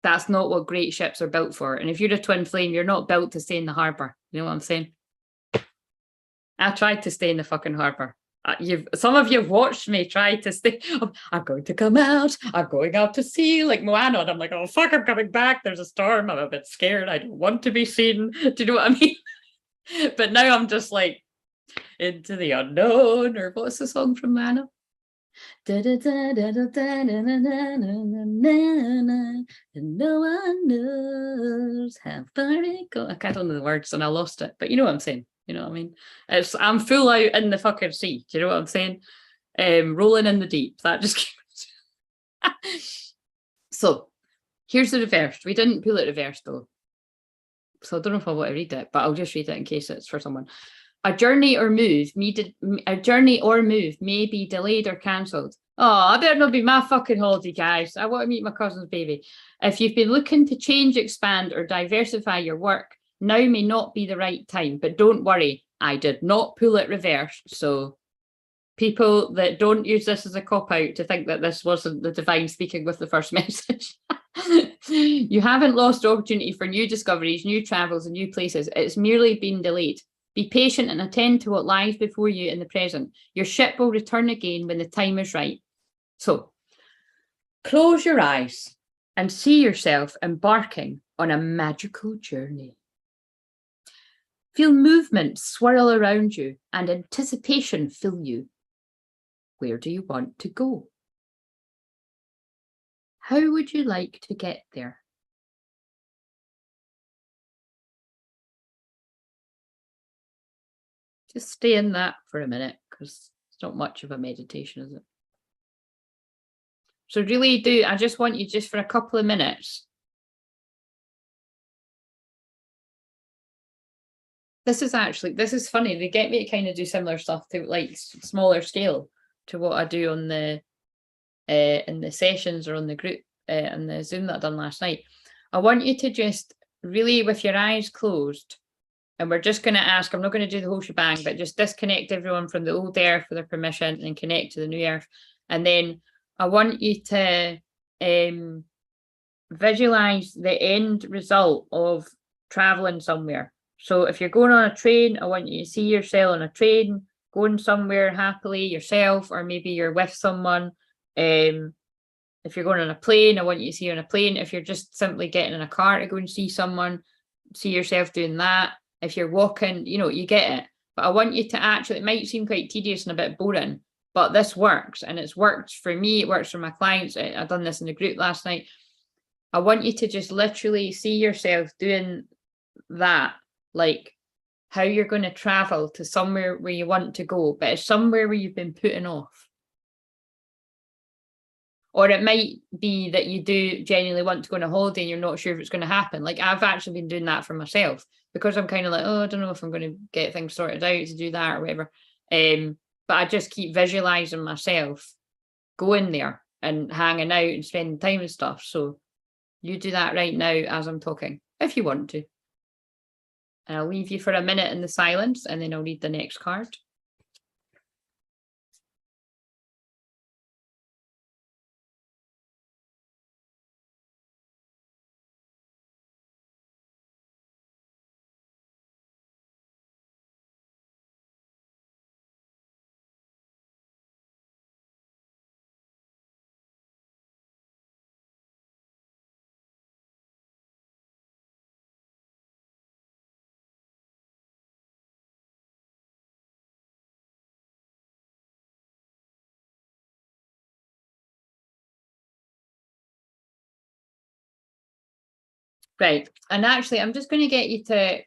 that's not what great ships are built for. And if you're a twin flame, you're not built to stay in the harbour. You know what I'm saying? I tried to stay in the fucking harbour. Some of you have watched me try to stay. I'm going to come out. I'm going out to sea like Moana. And I'm like, oh fuck, I'm coming back. There's a storm. I'm a bit scared. I don't want to be seen. Do you know what I mean? But now I'm just like into the unknown. Or what's the song from Moana? No one knows how far it goes. I don't know the words and I lost it, but you know what I'm saying. You know what I mean? I'm full out in the fucking sea. Do you know what I'm saying? Rolling in the deep. That just So here's the reverse. We didn't pull it reverse though. So I don't know if I want to read it, but I'll just read it in case it's for someone. A journey or move may be delayed or cancelled. Oh, I better not be my fucking holiday, guys. I want to meet my cousin's baby. If you've been looking to change, expand, or diversify your work, now may not be the right time. But don't worry, I did not pull it reverse. So people that don't use this as a cop-out to think that this wasn't the divine speaking with the first message. You haven't lost opportunity for new discoveries, new travels, and new places. It's merely been delayed. Be patient and attend to what lies before you in the present. Your ship will return again when the time is right. So, close your eyes and see yourself embarking on a magical journey. Feel movement swirl around you and anticipation fill you. Where do you want to go? How would you like to get there? Just stay in that for a minute because it's not much of a meditation, is it? So really I just want you just for a couple of minutes. This is funny. They get me to kind of do similar stuff to like smaller scale to what I do on the in the sessions or on the group and the Zoom that I done last night. I want you to just really, with your eyes closed, and we're just going to ask, I'm not going to do the whole shebang, but just disconnect everyone from the old earth with their permission and connect to the new earth. And then I want you to visualize the end result of traveling somewhere. So if you're going on a train, I want you to see yourself on a train, going somewhere happily yourself, or maybe you're with someone. If you're going on a plane, I want you to see you on a plane. If you're just simply getting in a car to go and see someone, see yourself doing that. If you're walking, you get it. But I want you to actually, it might seem quite tedious and a bit boring, but this works. And it's worked for me. It works for my clients. I've done this in the group last night. I want you to just literally see yourself doing that, like how you're going to travel to somewhere where you want to go, but it's somewhere where you've been putting off. Or it might be that you do genuinely want to go on a holiday and you're not sure if it's going to happen. Like I've actually been doing that for myself because I'm kind of like, oh, I don't know if I'm going to get things sorted out to do that or whatever. But I just keep visualizing myself going there and hanging out and spending time and stuff. So you do that right now as I'm talking, if you want to. And I'll leave you for a minute in the silence and then I'll read the next card. Right. And actually, I'm just going to get you to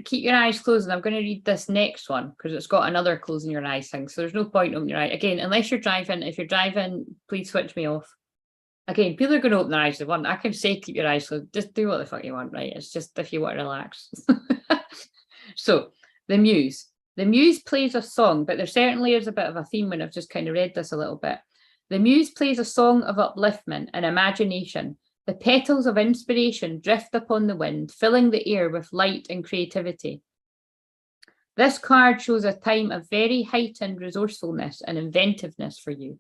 keep your eyes closed. And I'm going to read this next one because it's got another closing your eyes thing. So there's no point opening your eye. Again, unless you're driving, if you're driving, please switch me off. Again, people are going to open their eyes if they want. I can say keep your eyes closed. Just do what the fuck you want, right? It's just if you want to relax. So the muse. The muse plays a song, but there certainly is a bit of a theme when I've just kind of read this a little bit. The muse plays a song of upliftment and imagination The petals of inspiration drift upon the wind, filling the air with light and creativity. This card shows a time of very heightened resourcefulness and inventiveness for you.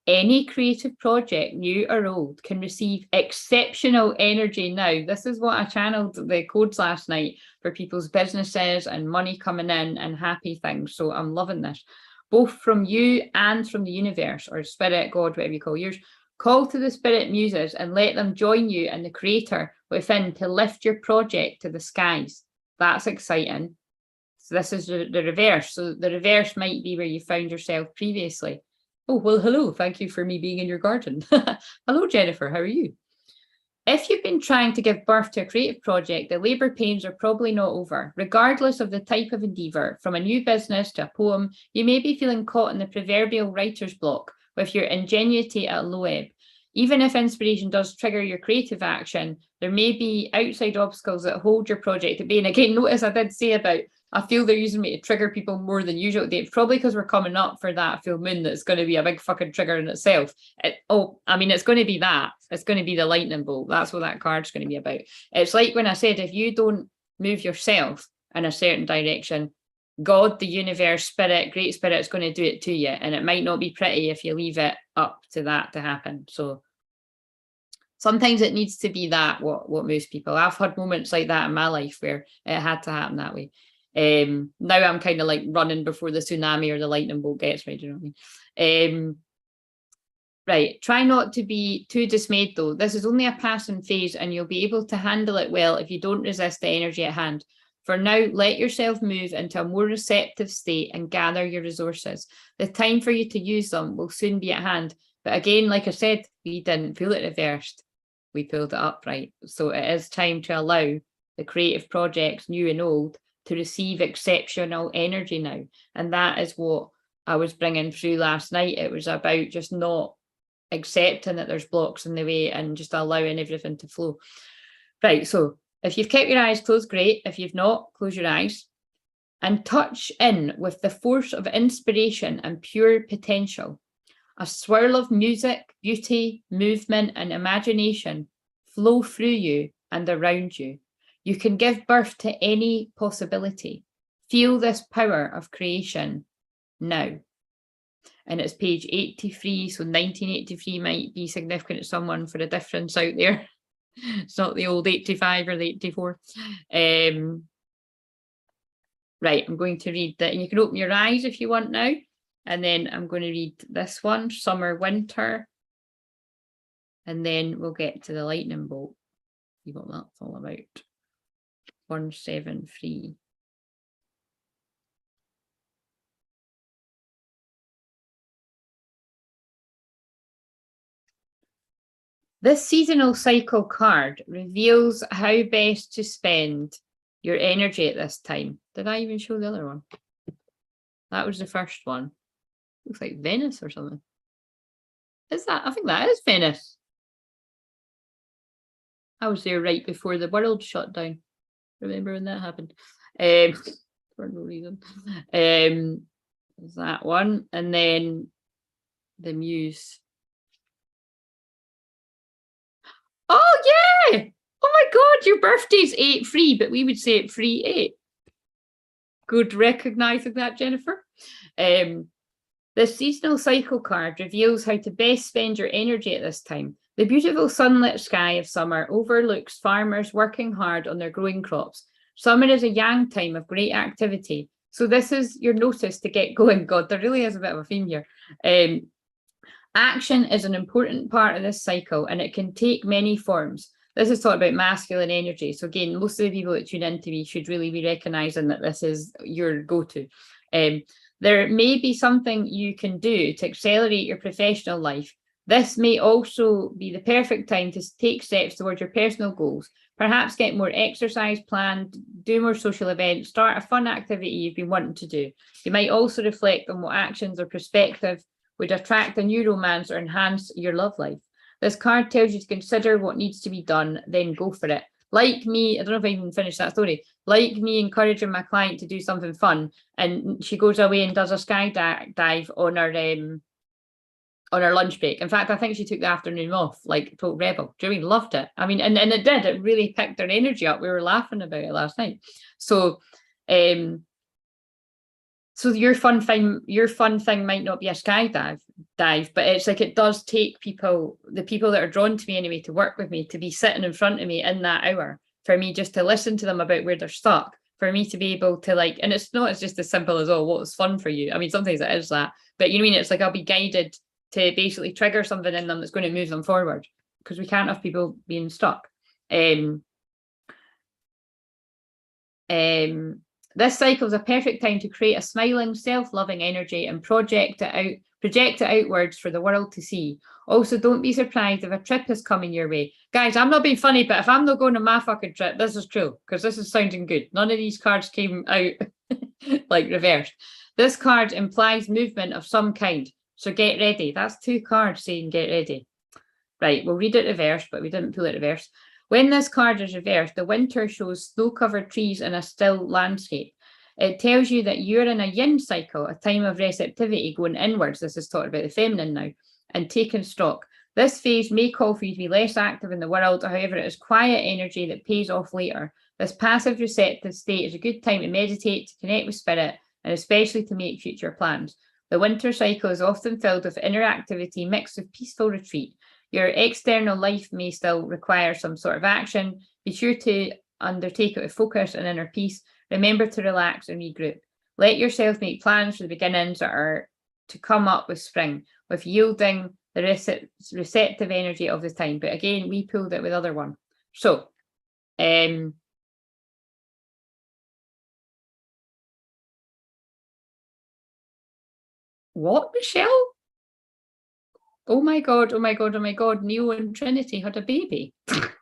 Any creative project, new or old, can receive exceptional energy now. This is what I channeled the codes last night for people's businesses and money coming in and happy things. So I'm loving this, both from you and from the universe or spirit, God, whatever you call yours. Call to the spirit muses and let them join you and the creator within to lift your project to the skies. That's exciting. So this is the reverse. So the reverse might be where you found yourself previously. Oh, well, hello. Thank you for me being in your garden. Hello, Jennifer. How are you? If you've been trying to give birth to a creative project, the labour pains are probably not over. Regardless of the type of endeavour, from a new business to a poem, you may be feeling caught in the proverbial writer's block with your ingenuity at a low ebb. Even if inspiration does trigger your creative action, there may be outside obstacles that hold your project at bay. And again, notice I did say about, I feel they're using me to trigger people more than usual. It's probably because we're coming up for that full moon that's going to be a big fucking trigger in itself. It's going to be that. It's going to be the lightning bolt. That's what that card's going to be about. It's like when I said, if you don't move yourself in a certain direction, God, the universe, spirit, great spirit is going to do it to you. And it might not be pretty if you leave it up to that to happen. So sometimes it needs to be that what moves people. I've had moments like that in my life where it had to happen that way. Now I'm kind of like running before the tsunami or the lightning bolt gets me. Do you know what I mean? Right. Try not to be too dismayed, though. This is only a passing phase and you'll be able to handle it well if you don't resist the energy at hand. For now, let yourself move into a more receptive state and gather your resources. The time for you to use them will soon be at hand. But again, like I said, we didn't pull it reversed. We pulled it upright. So it is time to allow the creative projects, new and old, to receive exceptional energy now. And that is what I was bringing through last night. It was about just not accepting that there's blocks in the way and just allowing everything to flow. Right, so if you've kept your eyes closed, great. If you've not, close your eyes and touch in with the force of inspiration and pure potential. A swirl of music, beauty, movement, and imagination flow through you and around you. You can give birth to any possibility. Feel this power of creation now. And it's page 83, so 1983 might be significant to someone for a difference out there. It's not the old 85 or the 84. Right, I'm going to read that. And you can open your eyes if you want now. And then I'm going to read this one, summer, winter. And then we'll get to the lightning bolt. See what that's all about. 173. This seasonal cycle card reveals how best to spend your energy at this time. Did I even show the other one? That was the first one. Looks like Venice or something. Is that? I think that is Venice. I was there right before the world shut down. Remember when that happened? For no reason. There's that one. And then the Muse. Oh, yeah! Oh my God, your birthday's 8-3, but we would say it 3-8. Good recognizing that, Jennifer. The seasonal cycle card reveals how to best spend your energy at this time. The beautiful sunlit sky of summer overlooks farmers working hard on their growing crops. Summer is a yang time of great activity. So this is your notice to get going. God, there really is a bit of a theme here. Action is an important part of this cycle and it can take many forms. This is talking about masculine energy. So again, most of the people that tune into me should really be recognizing that this is your go-to. There may be something you can do to accelerate your professional life. This may also be the perfect time to take steps towards your personal goals. Perhaps get more exercise planned, do more social events, start a fun activity you've been wanting to do. You might also reflect on what actions or perspective would attract a new romance or enhance your love life. This card tells you to consider what needs to be done, then go for it. Like me, I don't know if I even finished that story, like me encouraging my client to do something fun, and she goes away and does a skydive on her on her lunch break. In fact, I think she took the afternoon off, like total rebel. Do you know what I mean? Loved it. I mean, and it did. It really picked her energy up. We were laughing about it last night. So, so your fun thing might not be a skydive, but it's like it does take people, the people that are drawn to me anyway, to work with me, to be sitting in front of me in that hour, for me just to listen to them about where they're stuck, for me to be able to like, and it's not, it's just as simple as, oh, what was fun for you? I mean, sometimes it is that, but you know what I mean? It's like I'll be guided to basically trigger something in them that's going to move them forward, because we can't have people being stuck. This cycle is a perfect time to create a smiling, self-loving energy and project it outwards for the world to see. Also, don't be surprised if a trip is coming your way. Guys, I'm not being funny, but if I'm not going on my fucking trip, this is true, because this is sounding good. None of these cards came out like reversed. This card implies movement of some kind, so get ready. That's 2 cards saying get ready. Right, we'll read it reversed, but we didn't pull it reversed. When this card is reversed, the winter shows snow-covered trees in a still landscape. It tells you that you're in a yin cycle, a time of receptivity going inwards. This is talking about the feminine now, and taking stock. This phase may call for you to be less active in the world. However, it is quiet energy that pays off later. This passive receptive state is a good time to meditate, to connect with spirit, and especially to make future plans. The winter cycle is often filled with inner activity mixed with peaceful retreat. Your external life may still require some sort of action. Be sure to undertake it with focus and inner peace. Remember to relax and regroup. Let yourself make plans for the beginnings that are to come up with spring, with yielding the receptive energy of the time. But again, we pulled it with other one. So, what, Michelle? Oh my God, oh my God, oh my God, Neo and Trinity had a baby. What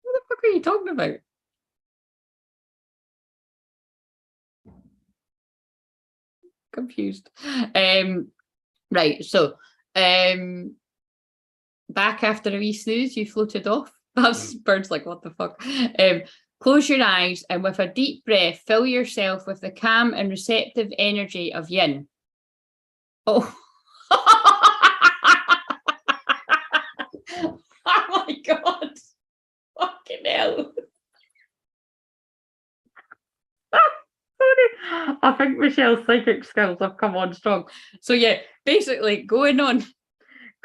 the fuck are you talking about? Confused. Right, so back after a wee snooze, you floated off. That's birds like, what the fuck? Close your eyes and with a deep breath, fill yourself with the calm and receptive energy of yin. Oh. Oh my God. Fucking hell. I think Michelle's psychic skills have come on strong. So yeah, basically going on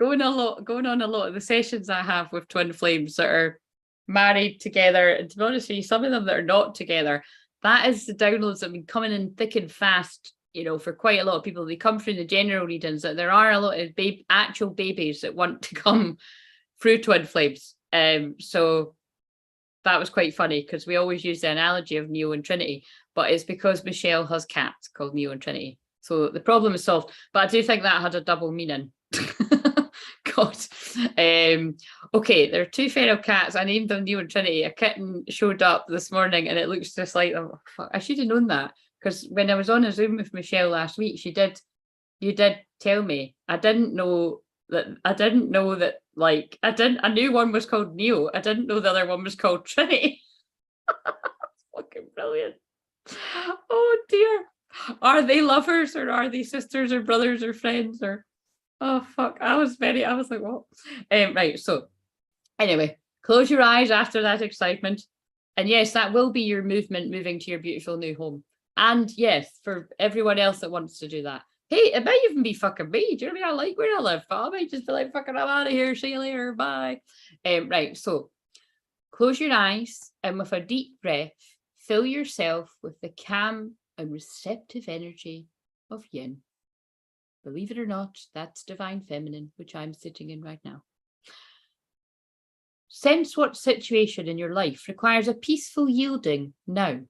a lot of the sessions I have with twin flames that are married together, and to be honest with you, some of them that are not together, that is the downloads that have been coming in thick and fast, you know, for quite a lot of people. They come through the general readings, that there are a lot of actual babies that want to come through twin flames. So that was quite funny, because we always use the analogy of Neo and Trinity, but it's because Michelle has cats called Neo and Trinity. So the problem is solved. But I do think that had a double meaning. God. Okay, there are 2 feral cats. I named them Neo and Trinity. A kitten showed up this morning and it looks just like them. Oh, fuck. I should have known that, because when I was on a Zoom with Michelle last week, you did tell me. I didn't know that like I knew one was called Neo. I didn't know the other one was called Trinity. Fucking brilliant. Oh dear. Are they lovers, or are they sisters or brothers or friends, or oh fuck. I was like, what? Right, so anyway, close your eyes after that excitement. And yes, that will be your movement moving to your beautiful new home. And yes, for everyone else that wants to do that. Hey, it might even be fucking me. Do you know what I mean? I like where I live, but I might just be like, fucking, I'm out of here. See you later. Bye. Right, so close your eyes and with a deep breath, fill yourself with the calm and receptive energy of yin. Believe it or not, that's divine feminine, which I'm sitting in right now. Sense what situation in your life requires a peaceful yielding now.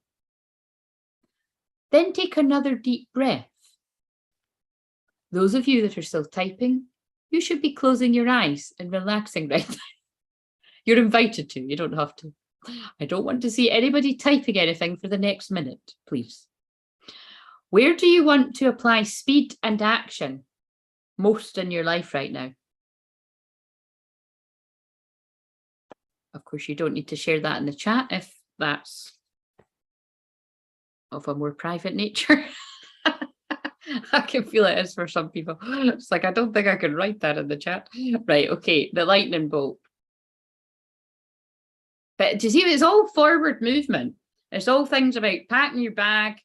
Then take another deep breath. Those of you that are still typing, you should be closing your eyes and relaxing right now. You're invited to, you don't have to. I don't want to see anybody typing anything for the next minute, please. Where do you want to apply speed and action most in your life right now? Of course, you don't need to share that in the chat if that's of a more private nature. I can feel it is for some people. It's like, I don't think I can write that in the chat. Right, okay, the lightning bolt. But do you see, it's all forward movement. It's all things about packing your bag,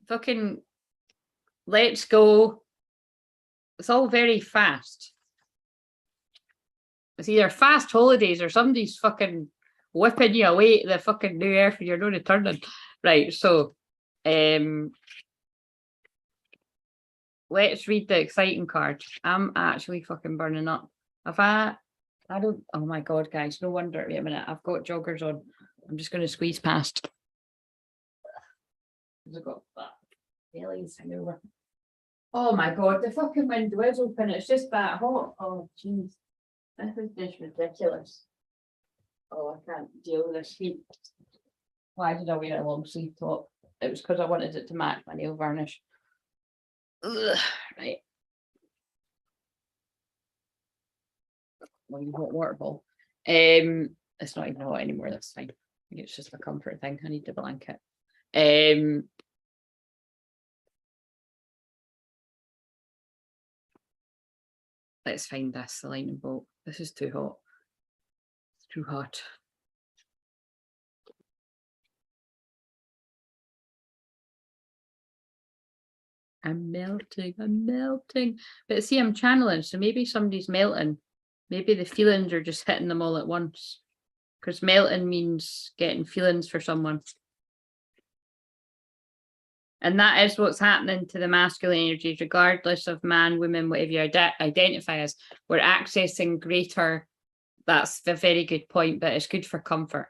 fucking let's go. It's all very fast. It's either fast holidays or somebody's fucking whipping you away to the fucking new earth and you're not returning. Right, so let's read the exciting card. I'm actually fucking burning up. I don't, oh my God, guys, no wonder. Wait a minute, I've got joggers on. I'm just going to squeeze past. I've got bellies over. Oh my God, the fucking window is open. It's just that hot. Oh, jeez. This is just ridiculous. Oh, I can't deal with this heat. Why did I wear a long sleeve top? It was because I wanted it to match my nail varnish. Ugh, right. One hot water ball. It's not even hot anymore. That's fine. I think it's just a comfort thing. I need the blanket. Let's find this, the lightning bolt. This is too hot. It's too hot. I'm melting, I'm melting. But see, I'm channeling, so maybe somebody's melting. Maybe the feelings are just hitting them all at once. Because melting means getting feelings for someone. And that is what's happening to the masculine energies, regardless of man, woman, whatever you identify as. We're accessing greater, that's a very good point, but it's good for comfort.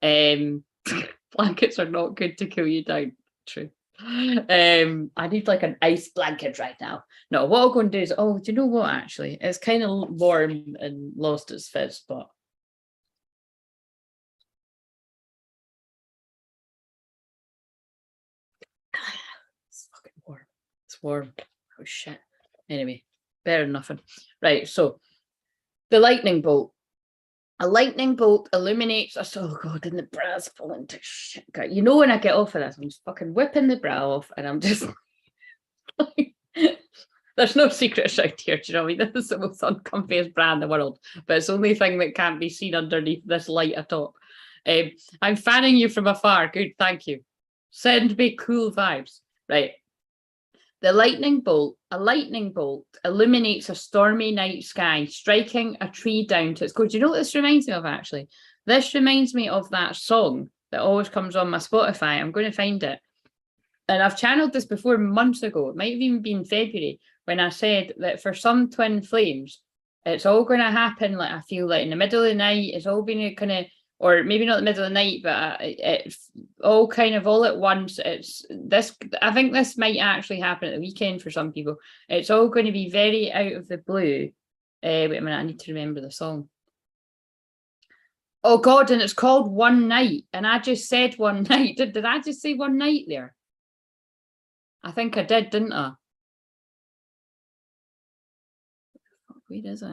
Blankets are not good to cool you down. True. I need like an ice blanket right now. No, what I'm going to do is, oh, do you know what, actually? It's kind of warm and lost its fizz, but it's fucking warm. It's warm. Oh shit. Anyway, better than nothing. Right, so the lightning bolt. A lightning bolt illuminates us. Oh God, and the bra's falling to shit. God, you know, when I get off of this, I'm just fucking whipping the bra off, and I'm just like, there's no secrets out here. Do you know what I mean? This is the most uncomfiest bra in the world, but it's the only thing that can't be seen underneath this light atop. I'm fanning you from afar. Good, thank you. Send me cool vibes. Right. The lightning bolt, a lightning bolt illuminates a stormy night sky, striking a tree down to its core. Do you know what this reminds me of, actually? This reminds me of that song that always comes on my Spotify. I'm going to find it. And I've channeled this before months ago. It might have even been February when I said that for some twin flames, it's all going to happen, like I feel like in the middle of the night, it's all going to kind of, or maybe not the middle of the night, but it's all kind of all at once. It's this, I think this might actually happen at the weekend for some people. It's all going to be very out of the blue. Wait a minute, I need to remember the song. Oh God, and it's called One Night. And I just said one night. Did I just say one night there? I think I did, didn't I? Where is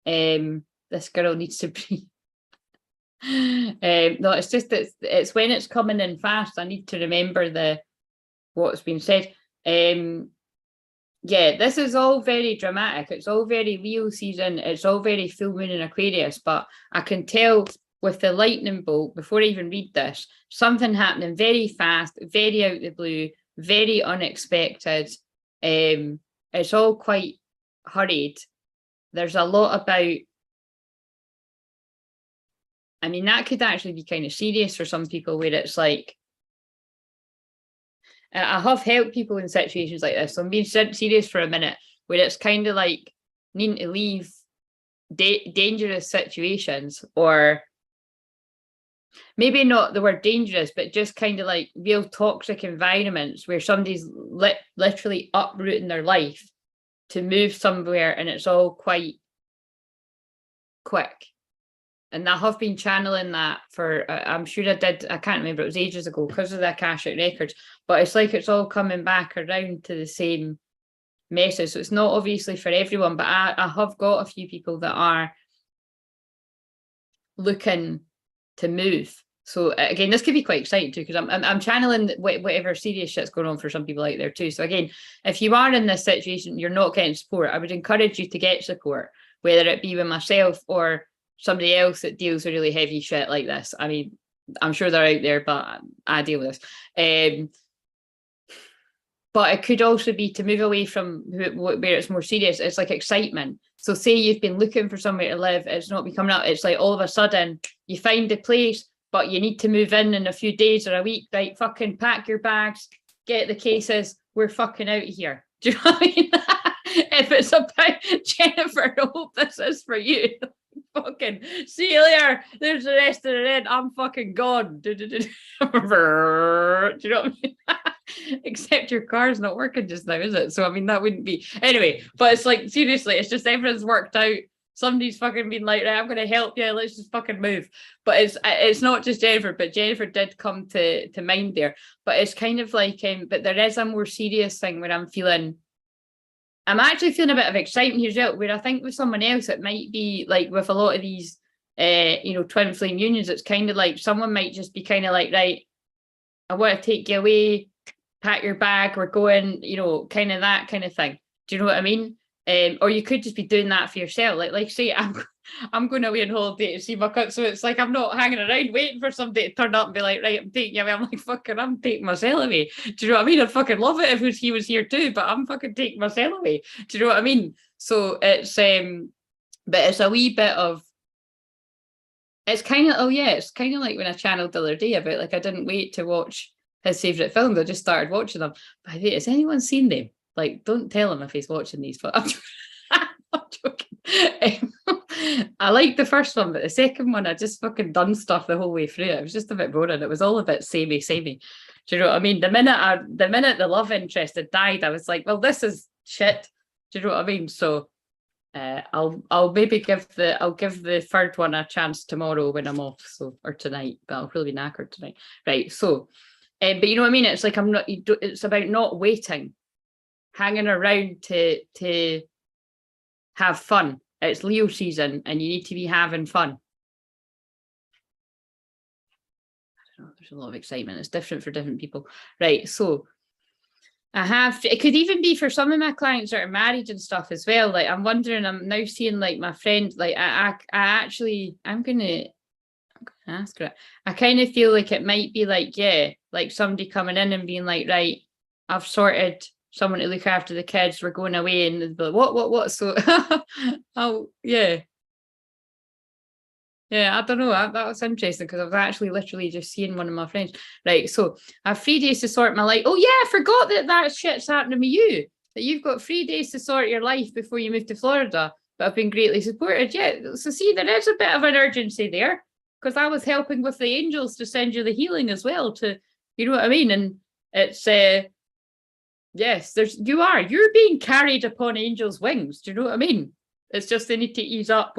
it? This girl needs to breathe. No, it's just it's when it's coming in fast. I need to remember what's been said. Yeah, this is all very dramatic. It's all very Leo season. It's all very full moon in Aquarius. But I can tell with the lightning bolt, before I even read this, something happening very fast, very out the blue, very unexpected. It's all quite hurried. There's a lot about, I mean, that could actually be kind of serious for some people, where it's like, I have helped people in situations like this. So I'm being serious for a minute, where it's kind of like needing to leave dangerous situations, or maybe not the word dangerous, but just kind of like real toxic environments where somebody's literally uprooting their life to move somewhere, and it's all quite quick. And I have been channeling that for, I'm sure I did, I can't remember, it was ages ago because of the Akashic records, but it's like it's all coming back around to the same message. So it's not obviously for everyone, but I have got a few people that are looking to move. So again, this could be quite exciting too, because I'm channeling whatever serious shit's going on for some people out there too. So again, if you are in this situation, you're not getting support, I would encourage you to get support, whether it be with myself or somebody else that deals with really heavy shit like this. I mean, I'm sure they're out there, but I deal with this. But it could also be to move away from where it's more serious. It's like excitement. So say you've been looking for somewhere to live, it's not been coming up. It's like all of a sudden you find a place, but you need to move in a few days or a week. Right, fucking pack your bags, get the cases. We're fucking out of here. Do you know what I mean? If it's about Jennifer, I hope this is for you. Fucking see you later. There's the rest of the rent. I'm fucking gone. Do you know what I mean? Except your car's not working just now, is it? So I mean, that wouldn't be anyway. But it's like, seriously, it's just everything's worked out. Somebody's fucking been like, right, I'm going to help you. Let's just fucking move. But it's not just Jennifer, but Jennifer did come to mind there. But it's kind of like, but there is a more serious thing where I'm actually feeling a bit of excitement here as well, where I think with someone else, it might be like with a lot of these, twin flame unions, it's kind of like someone might just be kind of like, right, I want to take you away, pack your bag, we're going, kind of that kind of thing. Do you know what I mean? Or you could just be doing that for yourself. Like say I'm going away on holiday to see my cut. So it's like I'm not hanging around waiting for somebody to turn up and be like, right, I'm taking you away. I'm like, fucking, I'm taking myself away. Do you know what I mean? I'd fucking love it if he was here too, but I'm fucking taking myself away. Do you know what I mean? So it's but it's a wee bit of, it's kind of like when I channeled the other day about like I didn't wait to watch his favourite films. I just started watching them. By the way, has anyone seen them? Like, don't tell him if he's watching these, but I'm joking. I liked the first one, but the second one, I just fucking done stuff the whole way through. It was just a bit boring. It was all a bit samey. Do you know what I mean? The minute the love interest had died, I was like, well, this is shit. Do you know what I mean? So I'll maybe give the third one a chance tomorrow when I'm off, or tonight, but I'll really be knackered tonight. Right. So but you know what I mean? It's like it's about not waiting, hanging around to have fun. It's Leo season and you need to be having fun. I don't know, there's a lot of excitement. It's different for different people. Right, so it could even be for some of my clients that are married and stuff as well. Like I'm wondering, I'm now seeing like my friend, like I'm gonna ask her. I kind of feel like it might be like, like somebody coming in and being like, right, I've sorted someone to look after the kids, we're going away, and they'll be like, what? So oh yeah, I don't know, that was interesting because I was actually literally just seeing one of my friends. Right, so I have 3 days to sort my life. Oh yeah, I forgot that shit's happening with you, that you've got 3 days to sort your life before you move to Florida, but I've been greatly supported. Yeah, so see, there is a bit of an urgency there because I was helping with the angels to send you the healing as well, to, you know what I mean? And it's yes, you're being carried upon angels' wings. Do you know what I mean? It's just they need to ease up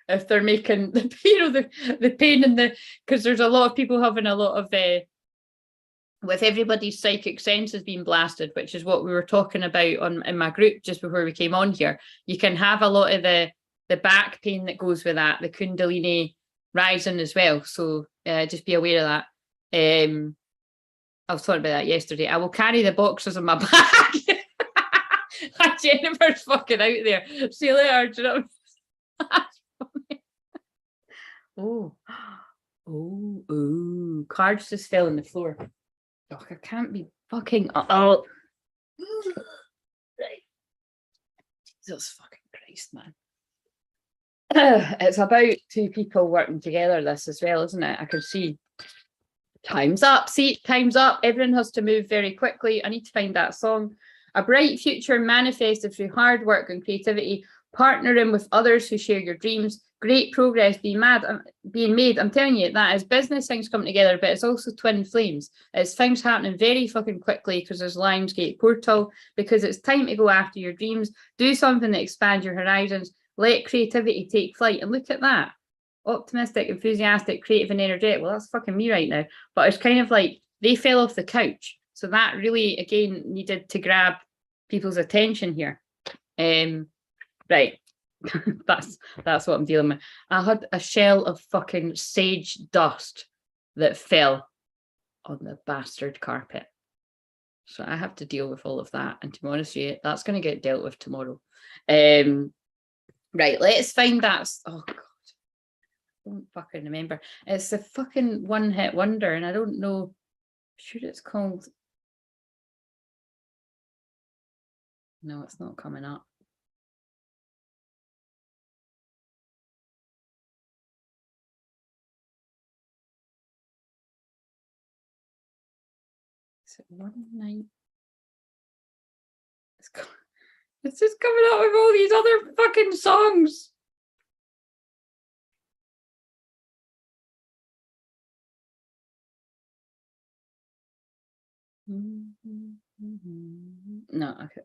if they're making the pain in because there's a lot of people having a lot of with everybody's psychic senses being blasted, which is what we were talking about in my group just before we came on here. You can have a lot of the back pain that goes with that, the Kundalini rising as well. So just be aware of that. I was talking about that yesterday. I will carry the boxes in my bag. Jennifer's fucking out there. See you later. Do you know? Oh, cards just fell on the floor. Oh, I can't be fucking. Oh, right. Jesus fucking Christ, man. It's about 2 people working together, this as well, isn't it? I can see. Time's up. See, time's up. Everyone has to move very quickly. I need to find that song. A bright future manifested through hard work and creativity, partnering with others who share your dreams. Great progress being made. I'm telling you, that is business things coming together, but it's also twin flames. It's things happening very fucking quickly because there's Lionsgate portal, because it's time to go after your dreams. Do something that expands your horizons. Let creativity take flight. And look at that. Optimistic, enthusiastic, creative, and energetic. Well, that's fucking me right now. But it's kind of like they fell off the couch. So that really, again, needed to grab people's attention here. Right. That's what I'm dealing with. I had a shell of fucking sage dust that fell on the bastard carpet. So I have to deal with all of that. And to be honest with you, that's going to get dealt with tomorrow. Right, let's find that. Oh, God. I don't fucking remember. It's the fucking one-hit wonder, and I don't know. I'm sure it's called. No, it's not coming up. Is it One Night? It's just coming up with all these other fucking songs. No, okay.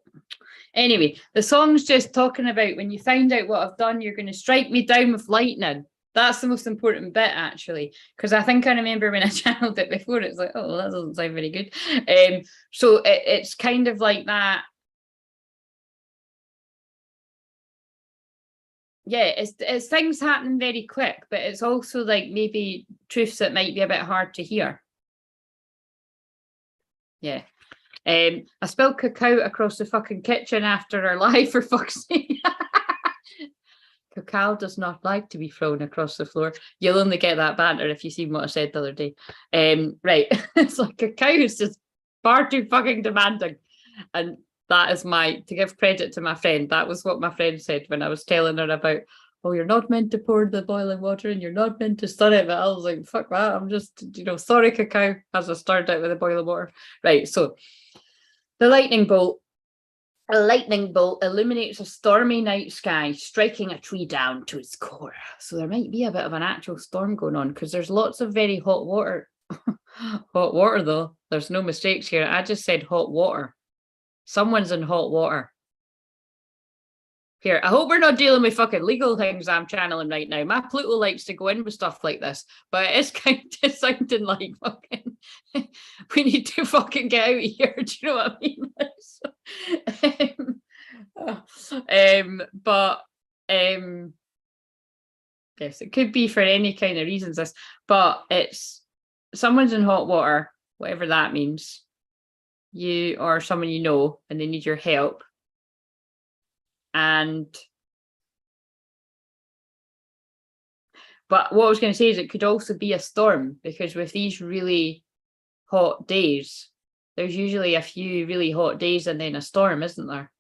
Anyway, the song's just talking about when you find out what I've done, you're going to strike me down with lightning. That's the most important bit, actually, because I think I remember when I channeled it before, it's like, oh, that doesn't sound very good. So it's kind of like that. Yeah, it's things happening very quick, but it's also like maybe truths that might be a bit hard to hear. Yeah. I spilled cacao across the fucking kitchen after our live, for fuck's sake. Cacao does not like to be thrown across the floor. You'll only get that banter if you see what I said the other day. Right. It's like cacao is just far too fucking demanding. And that is to give credit to my friend, that was what my friend said when I was telling her about, oh, you're not meant to pour the boiling water and you're not meant to stir it. But I was like, fuck that. I'm just, sorry, cacao, as I started out with the boiling water. Right. So the lightning bolt. A lightning bolt illuminates a stormy night sky, striking a tree down to its core. So there might be a bit of an actual storm going on because there's lots of very hot water. Hot water, though. There's no mistakes here. I just said hot water. Someone's in hot water. Here, I hope we're not dealing with fucking legal things I'm channeling right now. My Pluto likes to go in with stuff like this, but it's kind of sounding like fucking, we need to fucking get out of here. Do you know what I mean? But yes, it could be for any kind of reasons. But it's someone's in hot water, whatever that means. You or someone you know, and they need your help. But what I was going to say is it could also be a storm, because with these really hot days, there's usually a few really hot days and then a storm, isn't there?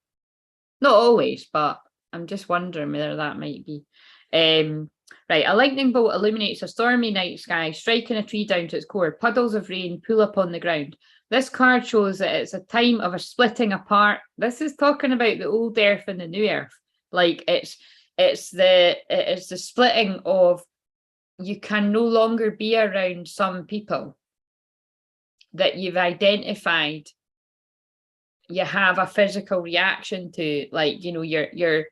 Not always, but I'm just wondering whether that might be. Right, a lightning bolt illuminates a stormy night sky, striking a tree down to its core. Puddles of rain pool upon the ground. This card shows that it's a time of a splitting apart. This is talking about the old earth and the new earth. Like it's the splitting of, you can no longer be around some people that you've identified you have a physical reaction to, like, your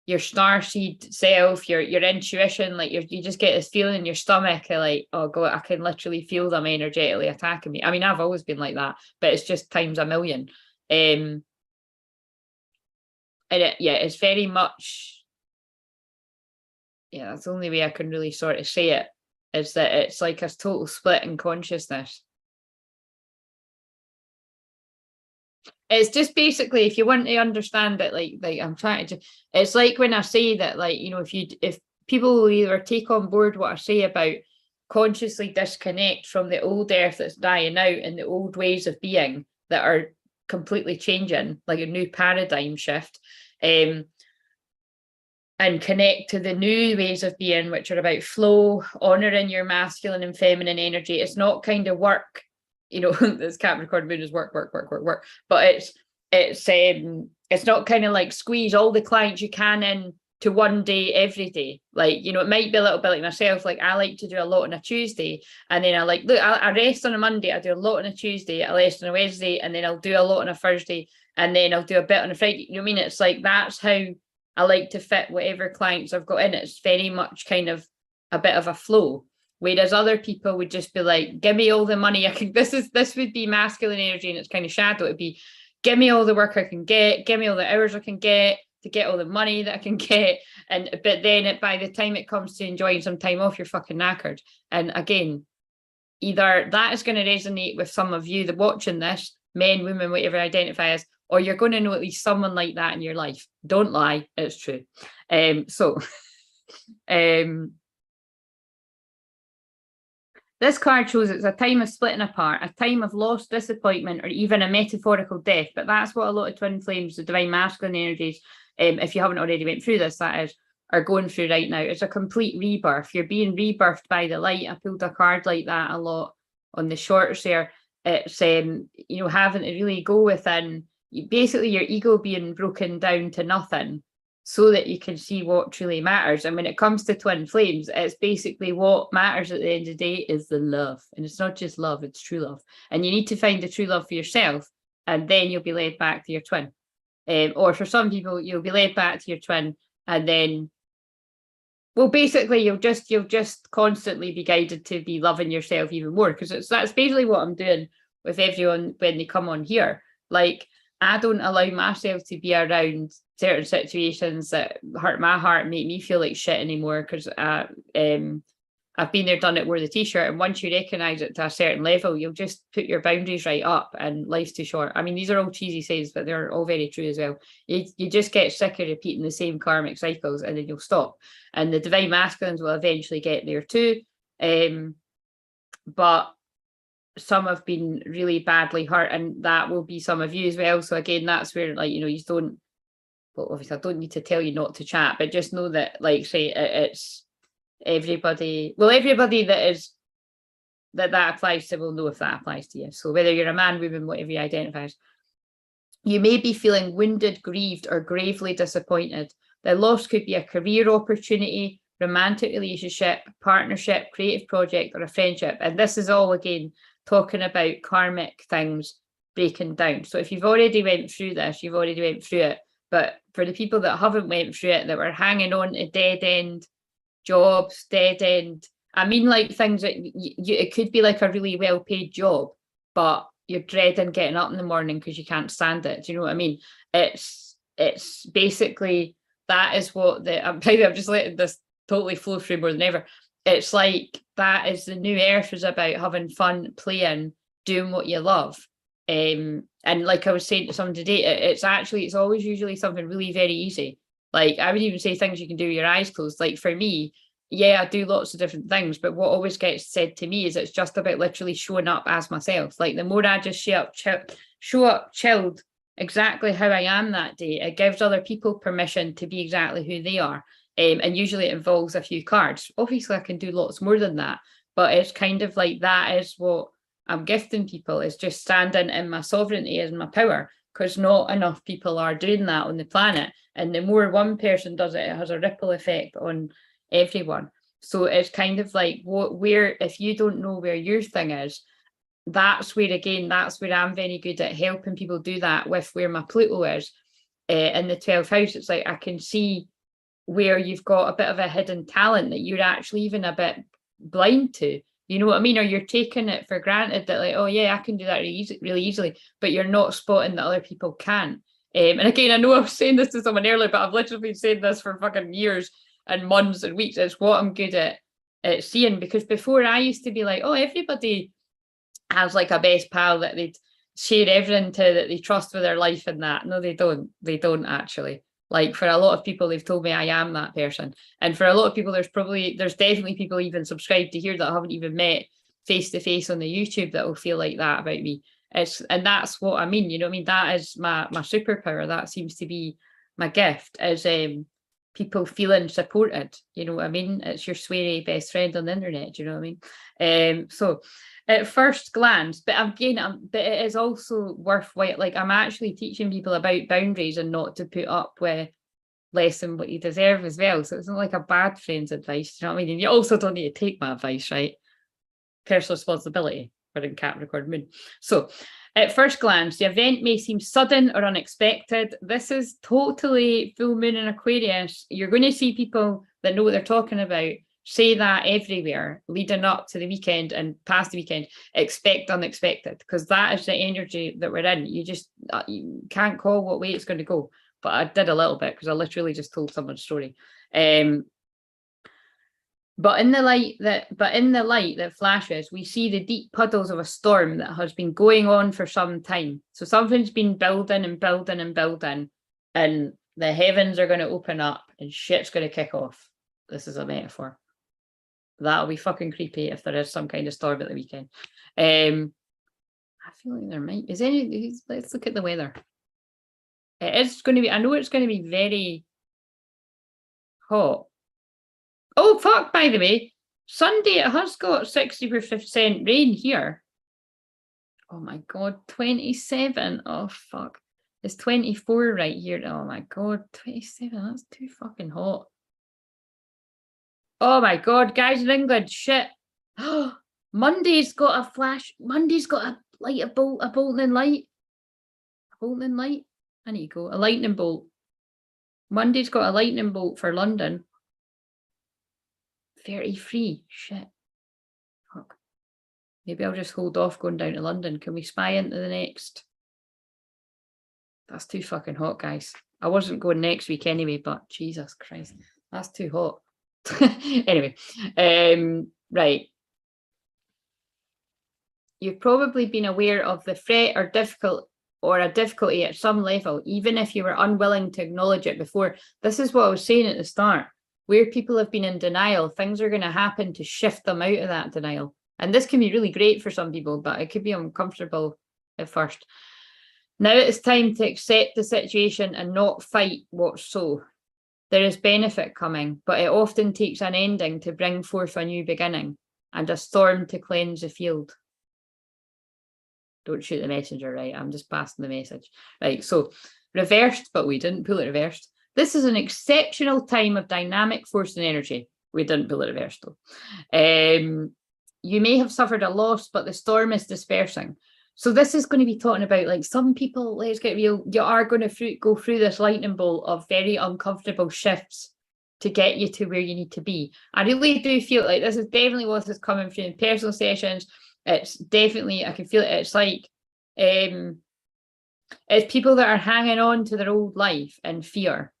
starseed self, your intuition, like you just get this feeling in your stomach of like, oh God, I can literally feel them energetically attacking me. I mean, I've always been like that, but it's just times a million. And it's very much, that's the only way I can really sort of say it, is that it's like a total split in consciousness. It's just basically, if you want to understand it, like I'm trying to, it's like when I say that, like, if people will either take on board what I say about consciously disconnect from the old earth that's dying out and the old ways of being that are completely changing, like a new paradigm shift, and connect to the new ways of being, which are about flow, honoring your masculine and feminine energy. It's not kind of work. This Capricorn moon is work, but it's not kind of like squeeze all the clients you can in to one day every day. Like, it might be a little bit like myself. Like, I like to do a lot on a Tuesday, and then I rest on a Monday, I do a lot on a Tuesday, I rest on a Wednesday, and then I'll do a lot on a Thursday, and then I'll do a bit on a Friday. You know what I mean? It's like, that's how I like to fit whatever clients I've got in. It's very much kind of a bit of a flow. Whereas other people would just be like, give me all the money I can. This would be masculine energy, and it's kind of shadow. It'd be, give me all the work I can get, give me all the hours I can get, to get all the money that I can get. But then by the time it comes to enjoying some time off, you're fucking knackered. And again, either that is going to resonate with some of you that watching this, men, women, whatever you identify as, or you're going to know at least someone like that in your life. Don't lie, it's true. This card shows it's a time of splitting apart, a time of loss, disappointment, or even a metaphorical death. But that's what a lot of twin flames, the divine masculine energies, if you haven't already went through this, that is, are going through right now. It's a complete rebirth. You're being rebirthed by the light. I pulled a card like that a lot on the shorts there. It's having to really go within, basically your ego being broken down to nothing, so that you can see what truly matters. And when it comes to twin flames, it's basically what matters at the end of the day is the love. And it's not just love, it's true love. And you need to find the true love for yourself, and then you'll be led back to your twin. Or for some people, you'll be led back to your twin, and then, well, basically you'll just constantly be guided to be loving yourself even more, because that's basically what I'm doing with everyone when they come on here. Like, I don't allow myself to be around certain situations that hurt my heart and make me feel like shit anymore, because I've been there, done it, wore the t-shirt. And once you recognize it to a certain level, you'll just put your boundaries right up, and life's too short. I mean, these are all cheesy sayings, but they're all very true as well. You just get sick of repeating the same karmic cycles, and then you'll stop. And the divine masculines will eventually get there too. But some have been really badly hurt, and that will be some of you as well. So again, that's where, like, you don't, well, obviously I don't need to tell you not to chat, but just know that, like, say, it's everybody, well, everybody that applies to will know if that applies to you. So whether you're a man, woman, whatever you identify as, you may be feeling wounded, grieved, or gravely disappointed. The loss could be a career opportunity, romantic relationship, partnership, creative project, or a friendship. And this is all, again, talking about karmic things breaking down. So if you've already went through this, you've already went through it. But for the people that haven't went through it, that were hanging on to dead end jobs, dead end, I mean, like things that it could be like a really well paid job, but you're dreading getting up in the morning because you can't stand it. Do you know what I mean? It's basically, that is what I'm just letting this totally flow through more than ever. It's like, that is the new earth, is about having fun, playing, doing what you love. And like I was saying to someone today, it's always usually something really very easy. Like, I would even say things you can do with your eyes closed. Like, for me, yeah, I do lots of different things, but what always gets said to me is it's just about literally showing up as myself. Like, the more I just show up chilled, exactly how I am that day, it gives other people permission to be exactly who they are. And usually it involves a few cards. Obviously, I can do lots more than that, but it's kind of like, that is what I'm gifting people, is just standing in my sovereignty and my power, because not enough people are doing that on the planet. And the more one person does it, it has a ripple effect on everyone. So it's kind of like, where, if you don't know where your thing is, that's where I'm very good at helping people do that with where my Pluto is in the 12th house. It's like, I can see where you've got a bit of a hidden talent that you're actually even a bit blind to, you know what I mean? Or you're taking it for granted that, like, oh yeah, I can do that really easily, but you're not spotting that other people can. And again, I know I was saying this to someone earlier, but I've literally been saying this for fucking years and months and weeks. It's what I'm good at seeing, because before I used to be like, oh, everybody has like a best pal that they'd share everything to, that they trust with their life and that. No, they don't actually. Like, for a lot of people, they've told me I am that person. And for a lot of people, there's definitely people even subscribed to here that I haven't even met face to face on the YouTube that will feel like that about me. And that's what I mean, you know what I mean? That is my superpower. That seems to be my gift, is people feeling supported, you know what I mean? It's your sweary best friend on the internet, do you know what I mean? So at first glance, but again, but it is also worthwhile. Like, I'm actually teaching people about boundaries and not to put up with less than what you deserve as well. So it's not like a bad friend's advice, you know what I mean? And you also don't need to take my advice, right? Personal responsibility. We're in Capricorn moon. So at first glance, the event may seem sudden or unexpected. This is totally full moon in Aquarius. You're going to see people that know what they're talking about say that everywhere leading up to the weekend and past the weekend. Expect unexpected, because that is the energy that we're in. You can't call what way it's going to go. but I did a little bit because I literally just told someone's story. But in the light that flashes, we see the deep puddles of a storm that has been going on for some time. So something's been building and building and building, and the heavens are going to open up and shit's going to kick off. This is a metaphor. That'll be fucking creepy if there is some kind of storm at the weekend. I feel like there might. Is any? Let's look at the weather. It is going to be. I know it's going to be very hot. Oh, fuck, by the way, Sunday it has got 60% rain here. Oh my God, 27. Oh, fuck. It's 24 right here. Oh my God, 27. That's too fucking hot. Oh my God, guys in England, shit. Monday's got a flash. Monday's got a bolting light. A bolting light? I need to go. A lightning bolt. Monday's got a lightning bolt for London. 33. Shit. Fuck. Maybe I'll just hold off going down to London. Can we spy into the next? That's too fucking hot, guys. I wasn't going next week anyway, but Jesus Christ, that's too hot. Anyway, right. You've probably been aware of the threat or a difficulty at some level, even if you were unwilling to acknowledge it before. This is what I was saying at the start. Where people have been in denial, things are going to happen to shift them out of that denial. And this can be really great for some people, but it could be uncomfortable at first. Now it's time to accept the situation and not fight what's so. There is benefit coming, but it often takes an ending to bring forth a new beginning and a storm to cleanse the field. Don't shoot the messenger, right? I'm just passing the message. Right, so reversed, but we didn't pull it reversed. This is an exceptional time of dynamic force and energy. We didn't pull it reversed though. You may have suffered a loss, but the storm is dispersing. So this is going to be talking about, like, some people, let's get real, you are going to go through this lightning bolt of very uncomfortable shifts to get you to where you need to be. I really do feel like this is definitely what is coming through in personal sessions. It's definitely, I can feel it. It's like, it's people that are hanging on to their old life in fear.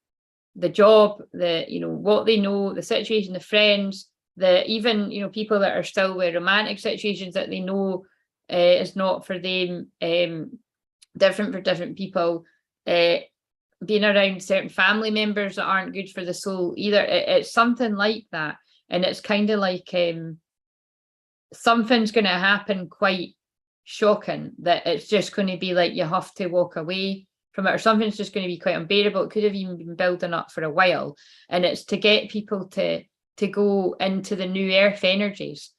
The job, what they know, the situation, the friends, even, people that are still with romantic situations that they know is not for them, different for different people, being around certain family members that aren't good for the soul either. It's something like that. And it's kind of like something's going to happen quite shocking, that it's just going to be like you have to walk away from it, or something's just going to be quite unbearable. It could have even been building up for a while, and it's to get people to go into the new earth energies.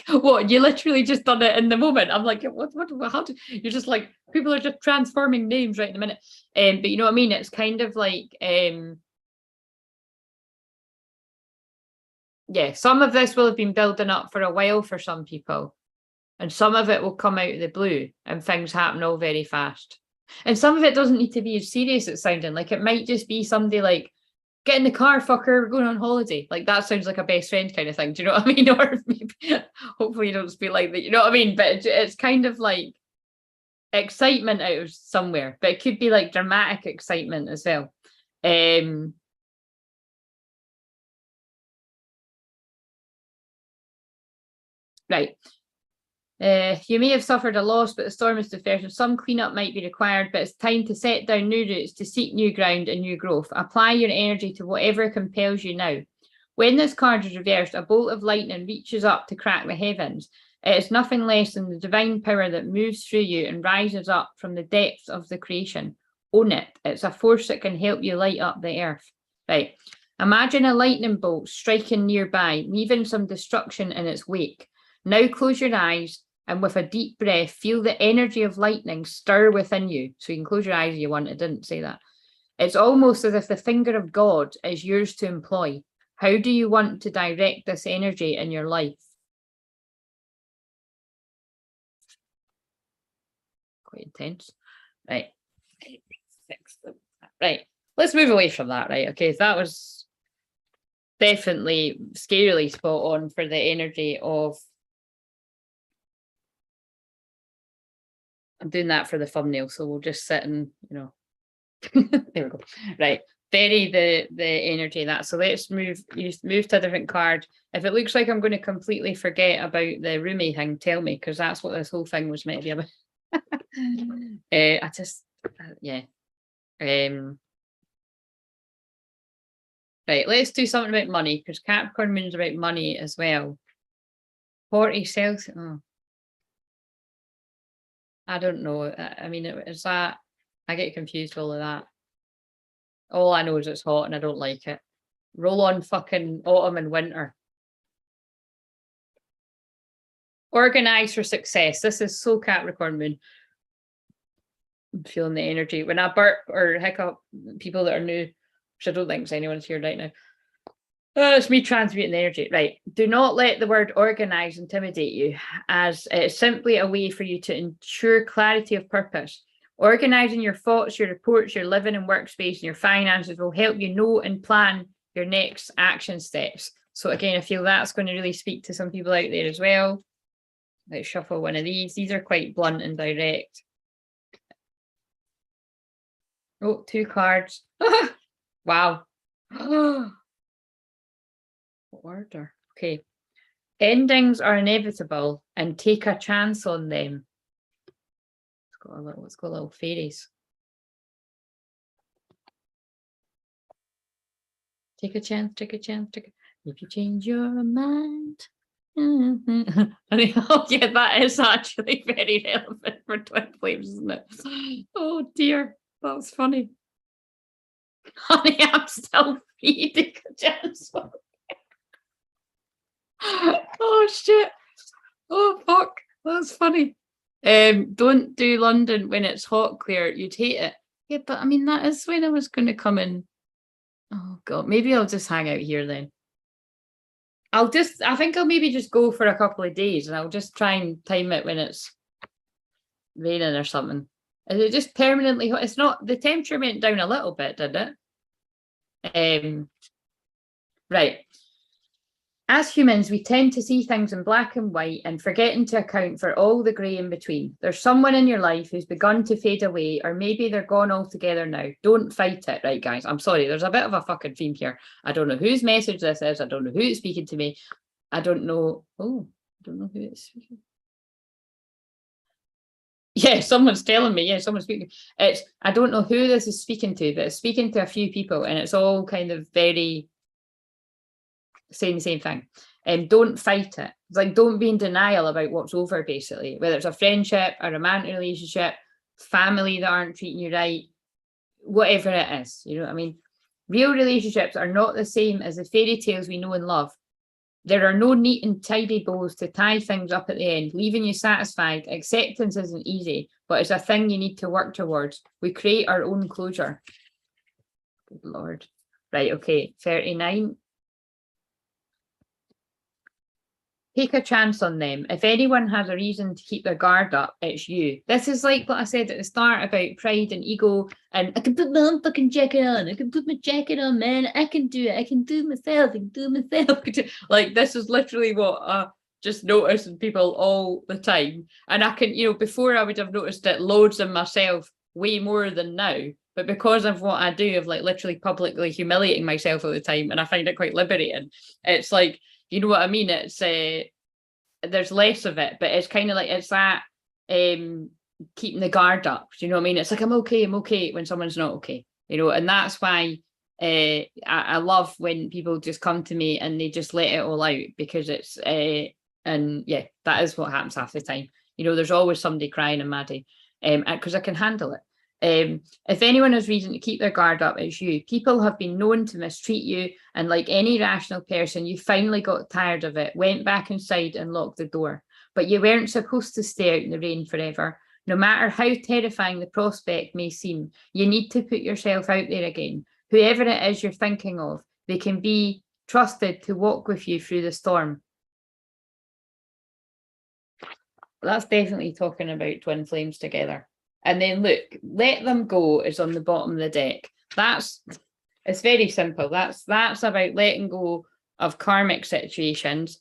What, you literally just done it in the moment? I'm like, what how do you're just like, people are just transforming names right in a minute. But you know what I mean? It's kind of like yeah, some of this will have been building up for a while for some people. And some of it will come out of the blue and things happen all very fast. And some of it doesn't need to be as serious as sounding. Like, it might just be somebody like, get in the car, fucker, we're going on holiday. Like, that sounds like a best friend kind of thing. Do you know what I mean? Or maybe, hopefully you don't just be like that. You know what I mean? But it's kind of like excitement out of somewhere. But it could be like dramatic excitement as well. Right. You may have suffered a loss, but the storm is dispersed. Some cleanup might be required, but it's time to set down new roots to seek new ground and new growth. Apply your energy to whatever compels you now. When this card is reversed, a bolt of lightning reaches up to crack the heavens. It is nothing less than the divine power that moves through you and rises up from the depths of the creation. Own it. It's a force that can help you light up the earth. Right. Imagine a lightning bolt striking nearby, leaving some destruction in its wake. Now close your eyes and with a deep breath, feel the energy of lightning stir within you. So you can close your eyes if you want. It didn't say that. It's almost as if the finger of God is yours to employ. How do you want to direct this energy in your life? Quite intense. Right. Right. Let's move away from that, right? Okay, so that was definitely scarily spot on for the energy of I'm doing that for the thumbnail, so we'll just sit and, you know, there we go. Right. Bury the energy of that. So let's move to a different card. If it looks like I'm going to completely forget about the Rumi thing, tell me, because that's what this whole thing was meant to be about. I just, yeah. Right, let's do something about money, because Capricorn moon's about money as well. 40 Celsius. Oh. I don't know. I mean, is that, I get confused with all of that. All I know is it's hot and I don't like it. Roll on fucking autumn and winter. Organize for success. This is so Capricorn moon. I'm feeling the energy. When I burp or hiccup, people that are new, which I don't think anyone's here right now. It's me transmuting the energy. Right. Do not let the word organize intimidate you, as it's simply a way for you to ensure clarity of purpose. Organizing your thoughts, your reports, your living and workspace, and your finances will help you know and plan your next action steps. So again, I feel that's going to really speak to some people out there as well. Let's shuffle one of these. These are quite blunt and direct. Oh, 2 cards. Wow. Order. Okay. Endings are inevitable and take a chance on them. Let's go little fairies. Take a chance, take a chance, if you change your mind. Oh, yeah, that is actually very relevant for twin flames, isn't it? Oh dear, that's funny. Honey, I'm still free. Take a chance. Oh shit. Oh fuck. That's funny. Don't do London when it's hot, Claire. You'd hate it. Yeah, but I mean that is when I was going to come in. Oh god, maybe I'll just hang out here then. I think I'll maybe just go for a couple of days and I'll just try and time it when it's raining or something. Is it just permanently hot? It's not, the temperature went down a little bit, did it? Right. As humans, we tend to see things in black and white and forgetting to account for all the grey in between. There's someone in your life who's begun to fade away, or maybe they're gone altogether now. Don't fight it, right, guys? I'm sorry, there's a bit of a fucking theme here. I don't know whose message this is. I don't know who it's speaking to me. I don't know. Oh, I don't know who it's speaking. Yeah, someone's telling me. Yeah, someone's speaking. I don't know who this is speaking to, but it's speaking to a few people, and it's all kind of very saying the same thing. Don't fight it. It's like, don't be in denial about what's over, basically, whether it's a friendship, a romantic relationship, family that aren't treating you right, whatever it is. You know what I mean? Real relationships are not the same as the fairy tales we know and love. There are no neat and tidy bows to tie things up at the end, leaving you satisfied. Acceptance isn't easy, but it's a thing you need to work towards. We create our own closure. Good Lord. Right, okay, 39. Take a chance on them. If anyone has a reason to keep their guard up, it's you. This is like what I said at the start about pride and ego, and I can put my own fucking jacket on. I can put my jacket on, man. I can do it. I can do myself. I can do myself. Like, this is literally what I just notice in people all the time. And I can, you know, before I would have noticed it loads in myself way more than now. But because of what I do, of like literally publicly humiliating myself all the time, and I find it quite liberating. It's like, you know what I mean? It's there's less of it, but it's kind of like, it's that keeping the guard up. Do you know what I mean? It's like, I'm okay when someone's not okay, you know. And that's why I love when people just come to me and they just let it all out, because it's and yeah, that is what happens half the time. You know, there's always somebody crying and maddie, because I can handle it. If anyone has reason to keep their guard up, it's you. People have been known to mistreat you, and like any rational person, you finally got tired of it, went back inside and locked the door. But you weren't supposed to stay out in the rain forever. No matter how terrifying the prospect may seem, you need to put yourself out there again. Whoever it is you're thinking of, they can be trusted to walk with you through the storm. That's definitely talking about twin flames together. And then look, let them go is on the bottom of the deck. It's very simple. That's about letting go of karmic situations.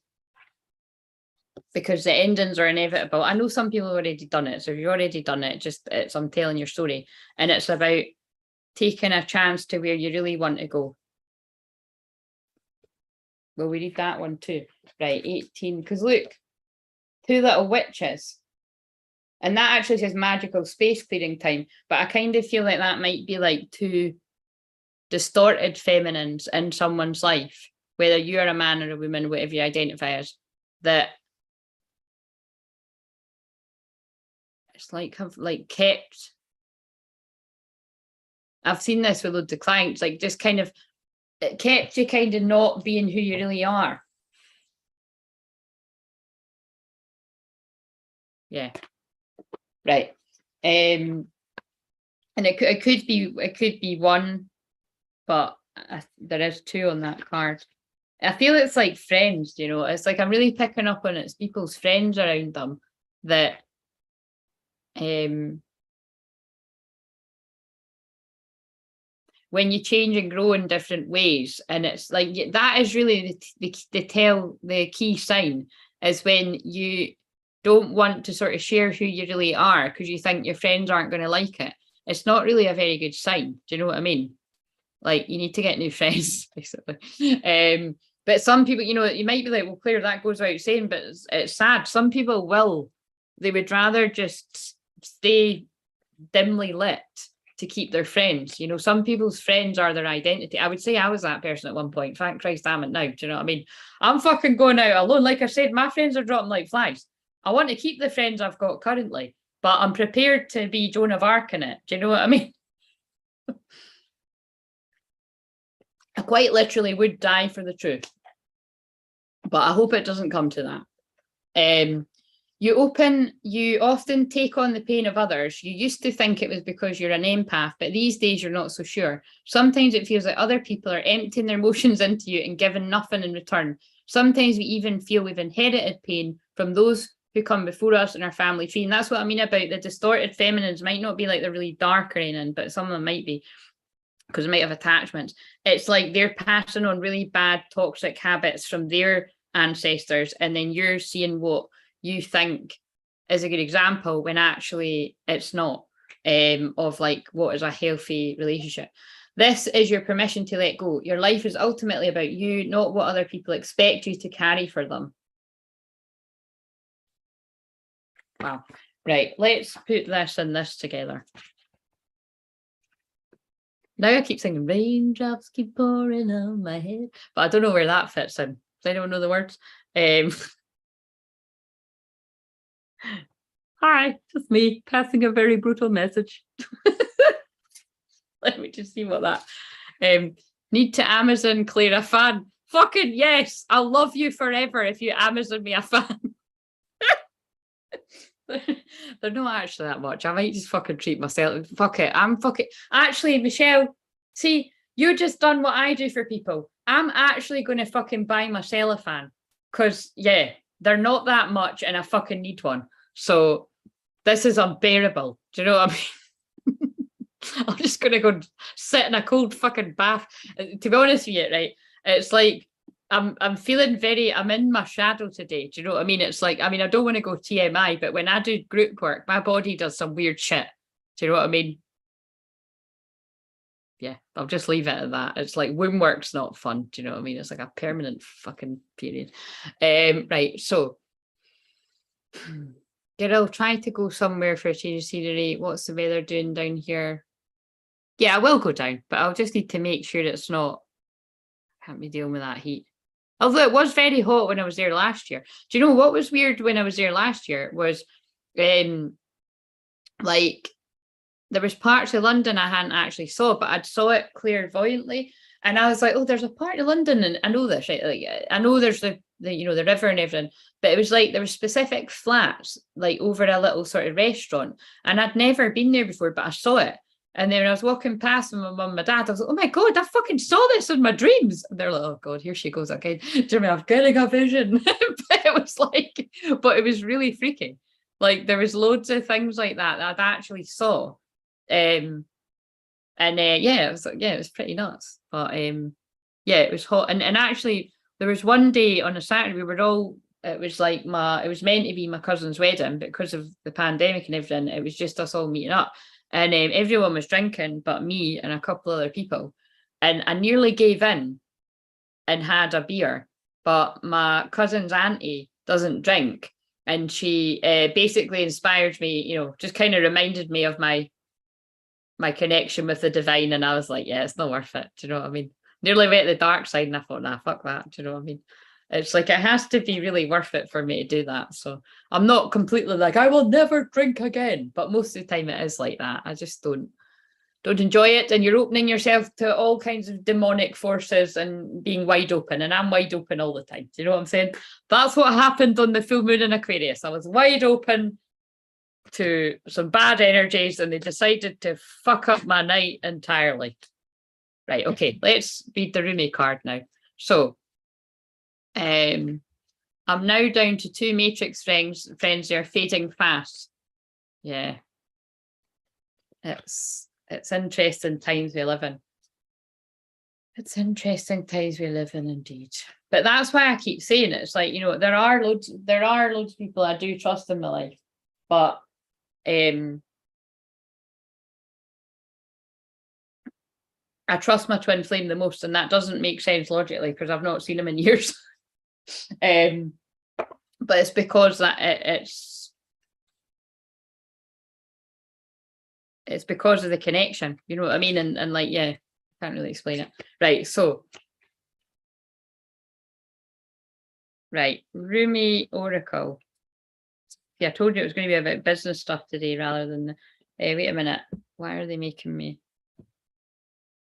because the endings are inevitable. I know some people have already done it, so if you've already done it, I'm telling your story, and it's about taking a chance to where you really want to go. Well, we read that one too. Right, 18, because look, 2 little witches. And that actually says magical space clearing time, but I kind of feel like that might be like 2 distorted feminines in someone's life, whether you're a man or a woman, whatever you identify as, that it's like have like kept. I've seen this with loads of clients, like just kind of it kept you kind of not being who you really are. Yeah. Right. And it could be 1, but there is 2 on that card. I feel it's like friends, you know, it's like I'm really picking up on it's people's friends around them that when you change and grow in different ways, and it's like that is really the key sign is when you don't want to sort of share who you really are because you think your friends aren't going to like it. It's not really a very good sign. Do you know what I mean? Like you need to get new friends, basically. But some people, you know, you might be like, well, Claire, that goes without saying, but it's sad. Some people they would rather just stay dimly lit to keep their friends. You know, some people's friends are their identity. I would say I was that person at one point. Thank Christ I'm it now. Do you know what I mean? I'm fucking going out alone. Like I said, my friends are dropping like flies. I want to keep the friends I've got currently, but I'm prepared to be Joan of Arc in it. Do you know what I mean? I quite literally would die for the truth, but I hope it doesn't come to that. You often take on the pain of others. You used to think it was because you're an empath, but these days you're not so sure. Sometimes it feels like other people are emptying their emotions into you and giving nothing in return. Sometimes we even feel we've inherited pain from those who come before us in our family tree. And that's what I mean about the distorted feminines. Might not be like they're really dark or anything, but some of them might be because they might have attachments. It's like they're passing on really bad toxic habits from their ancestors, and then you're seeing what you think is a good example when actually it's not, of like what is a healthy relationship. This is your permission to let go. Your life is ultimately about you, not what other people expect you to carry for them. Wow. Right, let's put this and this together. Now I keep singing raindrops keep pouring on my head, but I don't know where that fits in. Does anyone know the words? Hi, just me passing a very brutal message. Let me just see what that. Need to Amazon Claire a fan. Fucking yes, I'll love you forever if you Amazon me a fan. They're not actually that much. I might just fucking treat myself. Fuck it. Actually, Michelle, see, you just done what I do for people. I'm actually going to fucking buy myself a fan because, yeah, they're not that much and I fucking need one. So this is unbearable. Do you know what I mean? I'm just going to go sit in a cold fucking bath. To be honest with you, right, it's like, I'm feeling I'm in my shadow today. Do you know what I mean? It's like, I mean, I don't want to go TMI, but when I do group work, my body does some weird shit. Do you know what I mean? Yeah, I'll just leave it at that. It's like womb work's not fun. Do you know what I mean? It's like a permanent fucking period. Right, so girl, try to go somewhere for a change of scenery. What's the weather doing down here? Yeah, I will go down, but I'll just need to make sure it's not, can't be dealing with that heat. Although it was very hot when I was there last year. Do you know what was weird when I was there last year was like there was parts of London I hadn't actually saw, but I'd saw it clairvoyantly. And I was like, oh, there's a part of London, and I know this, right? Like I know there's the you know, the river and everything, but it was like there were specific flats like over a little sort of restaurant. And I'd never been there before, but I saw it. And then when I was walking past with my mum and my dad, I was like, oh my God, I fucking saw this in my dreams. And they're like, oh God, here she goes again. Jimmy, I'm getting a vision. But it was like, but it was really freaky. Like there was loads of things like that I'd actually saw. Yeah, it was like, yeah, it was pretty nuts. But yeah, it was hot. And actually there was one day on a Saturday, we were all it was like it was meant to be my cousin's wedding, but because of the pandemic and everything, it was just us all meeting up. And everyone was drinking but me and a couple other people. And I nearly gave in and had a beer, but my cousin's auntie doesn't drink. And she basically inspired me, you know, just kind of reminded me of my connection with the divine. And I was like, yeah, it's not worth it. Do you know what I mean? Nearly went the dark side and I thought, nah, fuck that. Do you know what I mean? It's like, it has to be really worth it for me to do that. So I'm not completely like, I will never drink again. But most of the time it is like that. I just don't enjoy it. And you're opening yourself to all kinds of demonic forces and being wide open. And I'm wide open all the time. Do you know what I'm saying? That's what happened on the full moon in Aquarius. I was wide open to some bad energies and they decided to fuck up my night entirely. Right, okay, let's read the Rumi card now. So I'm now down to 2 matrix friends. They are fading fast. Yeah. It's interesting times we live in. It's interesting times we live in indeed. But that's why I keep saying it. It's like, you know, there are loads of people I do trust in my life. But I trust my twin flame the most, and that doesn't make sense logically because I've not seen him in years. But it's because that it's because of the connection, you know what I mean? And like, yeah, can't really explain it. Right, so Rumi Oracle. Yeah, I told you it was going to be about business stuff today rather than wait a minute, why are they making me?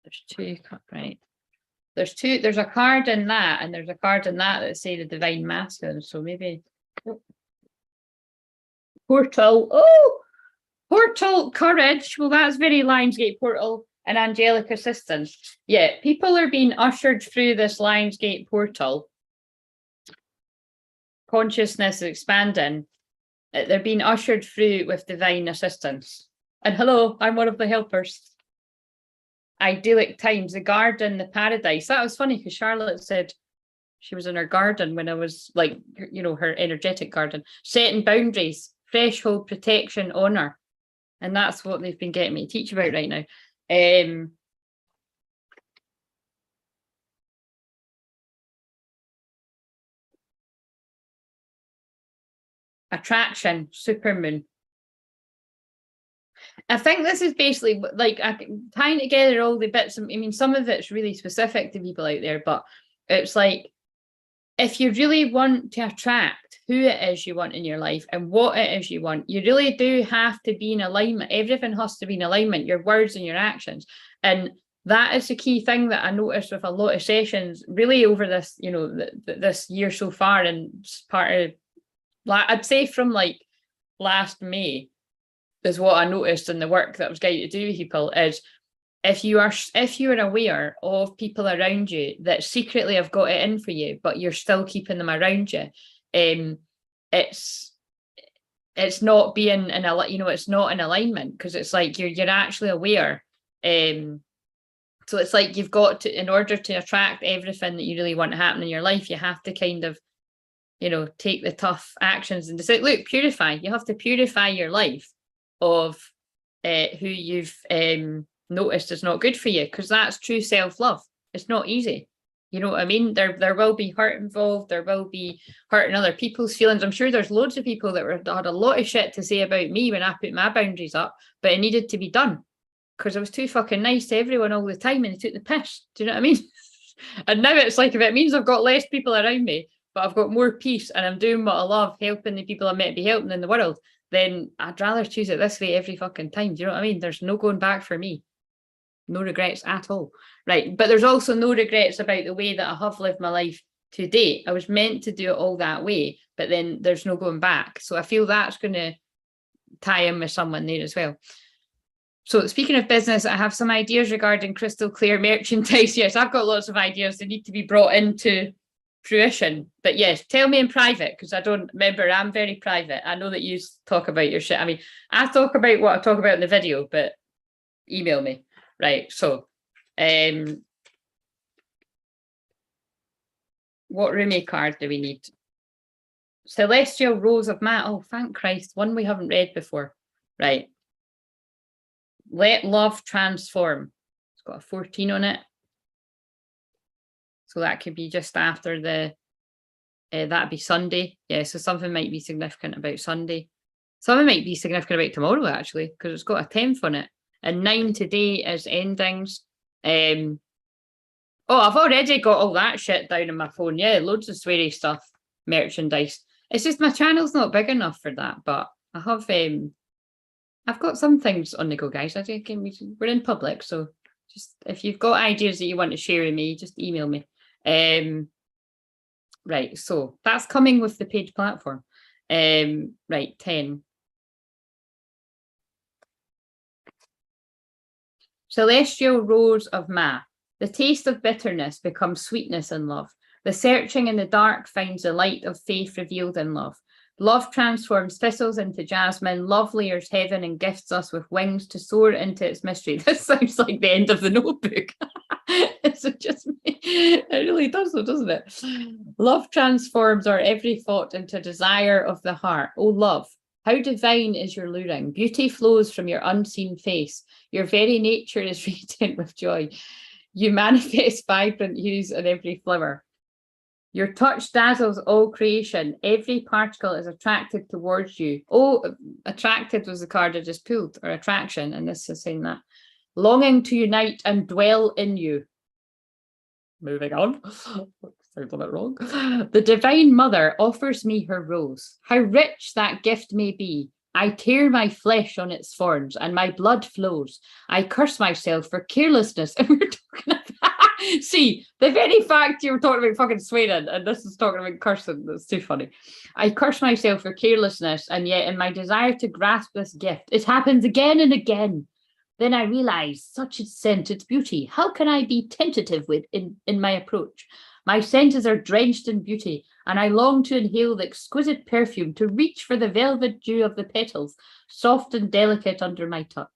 There's 2, right? There's a card in that, and there's a card in that say the divine masculine. So maybe portal. Oh, portal courage. Well, that's very Lionsgate portal and angelic assistance. Yeah, people are being ushered through this Lionsgate portal. Consciousness is expanding. They're being ushered through with divine assistance. And hello, I'm one of the helpers. Idyllic times, the garden, the paradise. That was funny because Charlotte said she was in her garden when I was like, you know, her energetic garden. Setting boundaries, threshold, protection, honor. And that's what they've been getting me to teach about right now. Attraction, supermoon. I think this is basically like tying together all the bits. I mean, some of it's really specific to people out there, but it's like, if you really want to attract who it is you want in your life and what it is you want, you really do have to be in alignment. Everything has to be in alignment, your words and your actions. And that is the key thing that I noticed with a lot of sessions really over this, you know, this year so far. And part of, I'd say from like last May, is what I noticed in the work that I was guided to do with people is if you are aware of people around you that secretly have got it in for you, but you're still keeping them around you, it's not being in a, you know, it's not in alignment because it's like you're actually aware. So it's like you've got to, in order to attract everything that you really want to happen in your life, you have to kind of, you know, take the tough actions and decide, look, purify. You have to purify your life of who you've noticed is not good for you, because that's true self-love. It's not easy, you know what I mean? There will be hurt involved, there will be hurting other people's feelings. I'm sure there's loads of people that had a lot of shit to say about me when I put my boundaries up, but it needed to be done because I was too fucking nice to everyone all the time and they took the piss. Do you know what I mean? And now it's like, if it means I've got less people around me but I've got more peace and I'm doing what I love, helping the people I'm meant to be helping in the world, then I'd rather choose it this way every fucking time. Do you know what I mean? There's no going back for me. No regrets at all. Right. But there's also no regrets about the way that I have lived my life to date. I was meant to do it all that way, but then there's no going back. So I feel that's going to tie in with someone there as well. So speaking of business, I have some ideas regarding crystal clear merchandise. Yes, I've got lots of ideas that need to be brought into fruition. But yes, tell me in private, because I don't remember, I'm very private. I know that you talk about your shit. I mean, I talk about what I talk about in the video, but email me. Right, so what Rumi card do we need? Celestial Rose of Matt. Oh, thank Christ. One we haven't read before. Right. Let love transform. It's got a 14 on it. So that could be just after the, that'd be Sunday. Yeah, so something might be significant about Sunday. Something might be significant about tomorrow, actually, because it's got a 10th on it. And 9 today is endings. Oh, I've already got all that shit down on my phone. Yeah, loads of sweary stuff, merchandise. It's just my channel's not big enough for that, but I have, I've got some things on the go, guys. I think we're in public, so just if you've got ideas that you want to share with me, just email me. Right, so that's coming with the paid platform. Right, 10. Celestial Rose of Ma. The taste of bitterness becomes sweetness in love. The searching in the dark finds the light of faith revealed in love. Love transforms thistles into jasmine. Love layers heaven and gifts us with wings to soar into its mystery. This sounds like the end of the Notebook. It's just me. It really does, though, doesn't it? Love transforms our every thought into desire of the heart. Oh, love, how divine is your luring. Beauty flows from your unseen face. Your very nature is radiant with joy. You manifest vibrant hues in every flower. Your touch dazzles all creation. Every particle is attracted towards you. Oh, attracted was the card I just pulled, or attraction, and this is saying that. Longing to unite and dwell in you. Moving on. Sounds a bit wrong. The Divine Mother offers me her rose. How rich that gift may be. I tear my flesh on its thorns and my blood flows. I curse myself for carelessness. And we're talking about, see, the very fact you were talking about fucking swearing and this is talking about cursing, that's too funny. I curse myself for carelessness, and yet in my desire to grasp this gift, it happens again and again. Then I realize such its scent, its beauty. How can I be tentative with in my approach? My senses are drenched in beauty, and I long to inhale the exquisite perfume, to reach for the velvet dew of the petals, soft and delicate under my touch.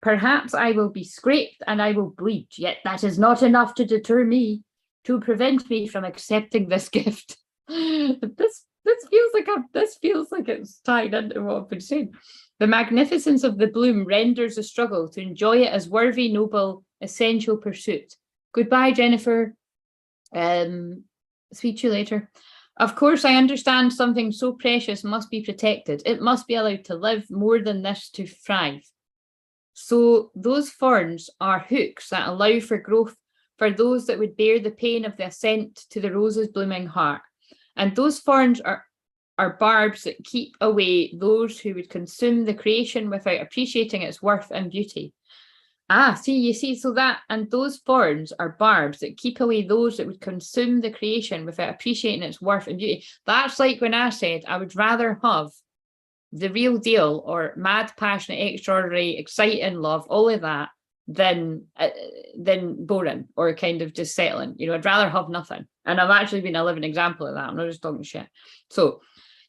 Perhaps I will be scraped and I will bleed, yet that is not enough to deter me, to prevent me from accepting this gift. This feels like it's tied into what I've been saying. The magnificence of the bloom renders a struggle to enjoy it as worthy, noble, essential pursuit. Goodbye, Jennifer. Speak to you later. Of course, I understand something so precious must be protected. It must be allowed to live, more than this to thrive. So those thorns are hooks that allow for growth for those that would bear the pain of the ascent to the rose's blooming heart. And those thorns are barbs that keep away those who would consume the creation without appreciating its worth and beauty. You see, so that, and those thorns are barbs that keep away those that would consume the creation without appreciating its worth and beauty. That's like when I said I would rather have the real deal, or mad, passionate, extraordinary, exciting love, all of that, than boring or kind of just settling. You know, I'd rather have nothing. And I've actually been a living example of that. I'm not just talking shit. So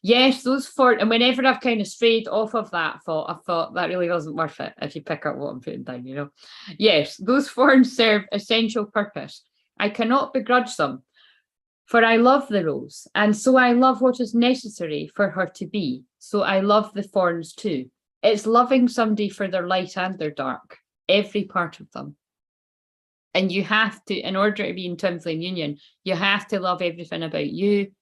yes, those four, and whenever I've kind of strayed off of that thought, I thought that really wasn't worth it, if you pick up what I'm putting down, you know. Yes, those thorns serve essential purpose. I cannot begrudge them, for I love the rose, and so I love what is necessary for her to be. So I love the thorns too. It's loving somebody for their light and their dark, every part of them. And you have to, in order to be in twin flame union, you have to love everything about you.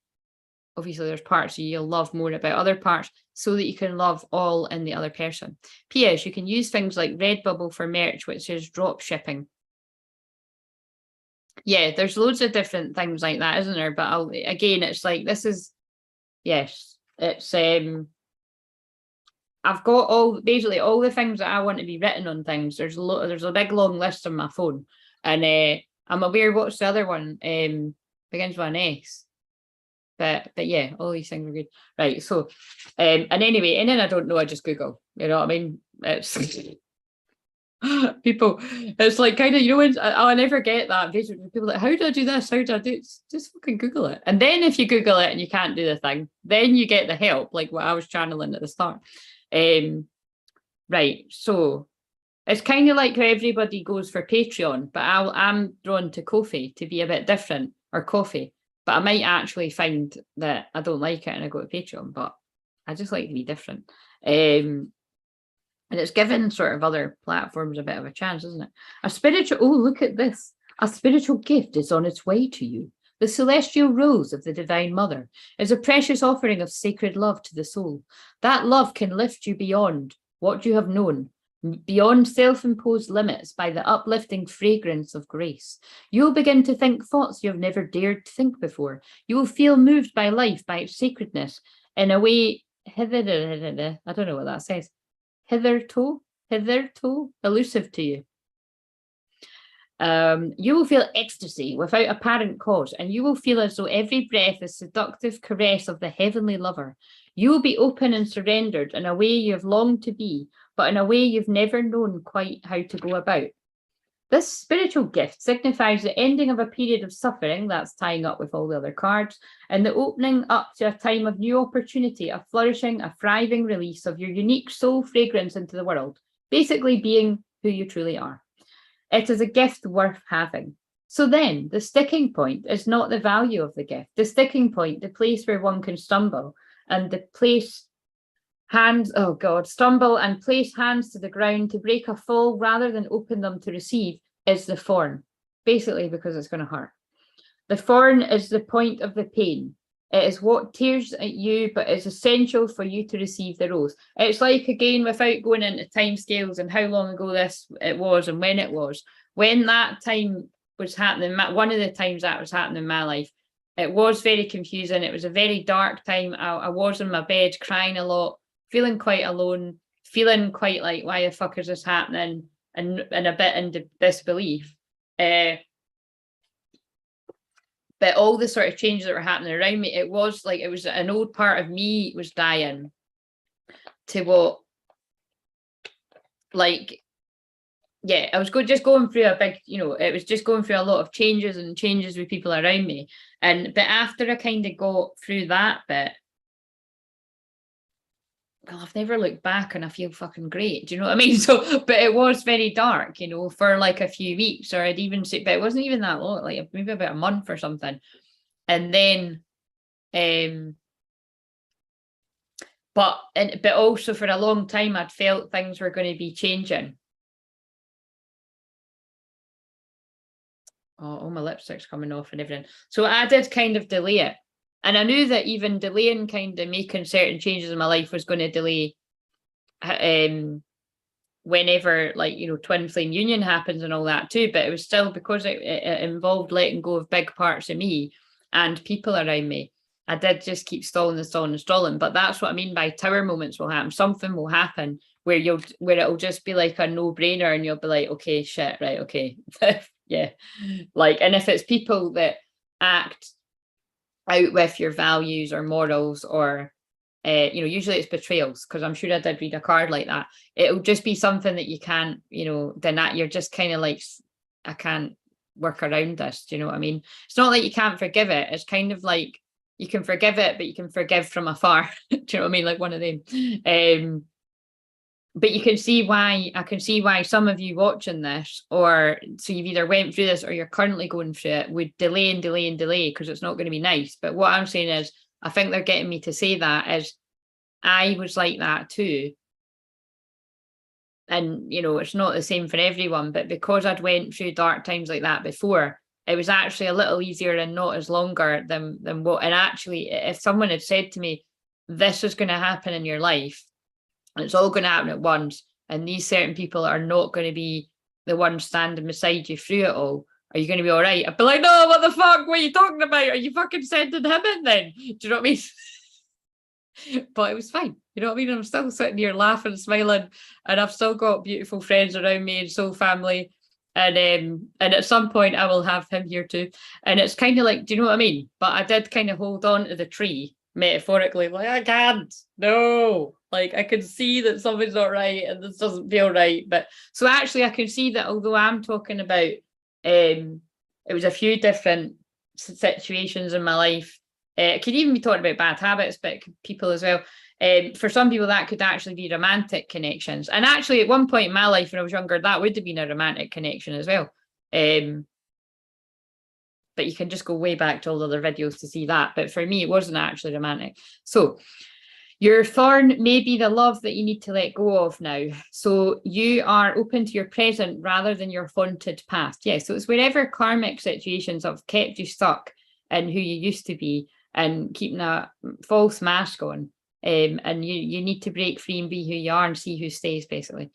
Obviously, there's parts you'll love more about other parts, so that you can love all in the other person. P.S. You can use things like Redbubble for merch, which is drop shipping. Yeah, there's loads of different things like that, isn't there? But again, it's like, this is, yes, it's I've got basically all the things that I want to be written on things. There's a big long list on my phone, and I'm aware, what's the other one? Begins with an S. But yeah, all these things are good. Right. So, and anyway, and then I don't know, I just Google, you know what I mean? It's people, it's like kind of, you know, when I'll never get that. People like, how do I do this? How do I do it? Just fucking Google it. And then if you Google it and you can't do the thing, then you get the help, like what I was channeling at the start. Right. So it's kind of like how everybody goes for Patreon, but I'm drawn to Ko-fi to be a bit different, or coffee. But I might actually find that I don't like it and I go to Patreon, but I just like to be different. And it's given sort of other platforms a bit of a chance, isn't it? A spiritual, oh, look at this. A spiritual gift is on its way to you. The celestial rose of the Divine Mother is a precious offering of sacred love to the soul. That love can lift you beyond what you have known, beyond self-imposed limits by the uplifting fragrance of grace. You'll begin to think thoughts you have never dared to think before. You will feel moved by life, by its sacredness, in a way, I don't know what that says, hitherto elusive to you. You will feel ecstasy without apparent cause, and you will feel as though every breath is a seductive caress of the heavenly lover. You will be open and surrendered in a way you have longed to be, but in a way you've never known quite how to go about. This spiritual gift signifies the ending of a period of suffering, that's tying up with all the other cards, and the opening up to a time of new opportunity, a flourishing, a thriving release of your unique soul fragrance into the world, basically being who you truly are. It is a gift worth having. So then, the sticking point is not the value of the gift. The sticking point, the place where one can stumble, and the place stumble and place hands to the ground to break a fall rather than open them to receive, is the thorn, basically because it's going to hurt. The thorn is the point of the pain. It is what tears at you, but it's essential for you to receive the rose. It's like, again, without going into timescales and how long ago it was and when it was, when that time was happening, one of the times that was happening in my life, it was very confusing. It was a very dark time. I was in my bed crying a lot, feeling quite alone, feeling quite like, why the fuck is this happening? And a bit in disbelief. But all the sort of changes that were happening around me, it was an old part of me was dying to what, I was just going through a big, it was just going through a lot of changes with people around me. But after I kind of got through that bit, well, I've never looked back and I feel fucking great. Do you know what I mean? So, but it was very dark, for like a few weeks, or I'd even say, but it wasn't even that long, like maybe about a month or something. And then, but also for a long time, I'd felt things were going to be changing. Oh, my lipstick's coming off and everything. So I did kind of delay it. And I knew that even delaying kind of making certain changes in my life was going to delay whenever, twin flame union happens and all that too. But it was still, because it involved letting go of big parts of me and people around me, I did just keep stalling. But that's what I mean by tower moments will happen. Something will happen where it'll just be like a no-brainer and you'll be like, okay, shit, right, okay. Yeah. And if it's people that act out with your values or morals, or usually it's betrayals, because I'm sure I did read a card like that. It'll just be something that you can't, deny. You're just kind of like, I can't work around this. Do you know what I mean? It's not like you can't forgive it. It's kind of like you can forgive it, but you can forgive from afar. Do you know what I mean? Like one of them. But I can see why some of you watching this, or so you've either went through this or you're currently going through it, would delay, because it's not going to be nice. But what I'm saying is, I think they're getting me to say that is, I was like that too. And, it's not the same for everyone, but because I'd went through dark times like that before, it was actually a little easier and not as longer than what, and actually, if someone had said to me, this is going to happen in your life, and it's all going to happen at once, and these certain people are not going to be the ones standing beside you through it all, are you going to be all right? I'd be like, no, what the fuck? What are you talking about? Are you fucking sending him in then? Do you know what I mean? But it was fine. You know what I mean? I'm still sitting here laughing, smiling, and I've still got beautiful friends around me and soul family. And at some point I will have him here too. And it's kind of like, do you know what I mean? But I did kind of hold on to the tree, metaphorically, like, I can't, no, like I can see that something's not right and this doesn't feel right. But so actually I can see that, although I'm talking about it was a few different situations in my life, it could even be talking about bad habits, but people as well. For some people that could actually be romantic connections, and actually at one point in my life when I was younger, that would have been a romantic connection as well. But but you can just go way back to all the other videos to see that. But for me, it wasn't actually romantic. So your thorn may be the love that you need to let go of now. So you are open to your present rather than your haunted past. Yeah, so it's wherever karmic situations have kept you stuck in who you used to be and keeping a false mask on. And you need to break free and be who you are and see who stays, basically.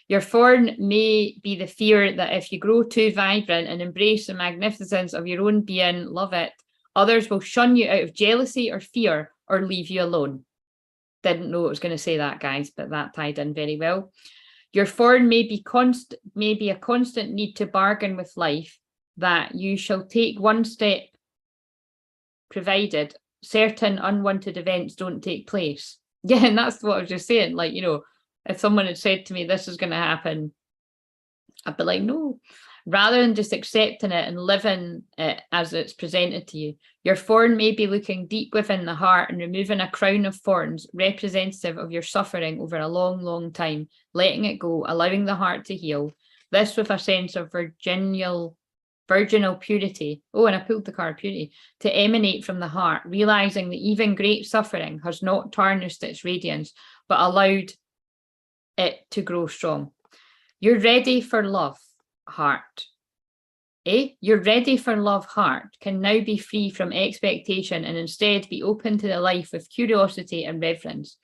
Your thorn may be the fear that if you grow too vibrant and embrace the magnificence of your own being, love it, others will shun you out of jealousy or fear or leave you alone. Didn't know it was going to say that, guys, but that tied in very well. Your thorn may be a constant need to bargain with life, that you shall take one step provided certain unwanted events don't take place. Yeah, and that's what I was just saying. Like, you know, if someone had said to me, this is going to happen, I'd be like, no. Rather than just accepting it and living it as it's presented to you. Your thorn may be looking deep within the heart and removing a crown of thorns representative of your suffering over a long, long time, letting it go, allowing the heart to heal. This with a sense of virginal purity. Oh, and I pulled the card purity, to emanate from the heart, realizing that even great suffering has not tarnished its radiance, but allowed it to grow strong. You're ready for love, heart. You're ready for love, heart can now be free from expectation and instead be open to the life with curiosity and reverence.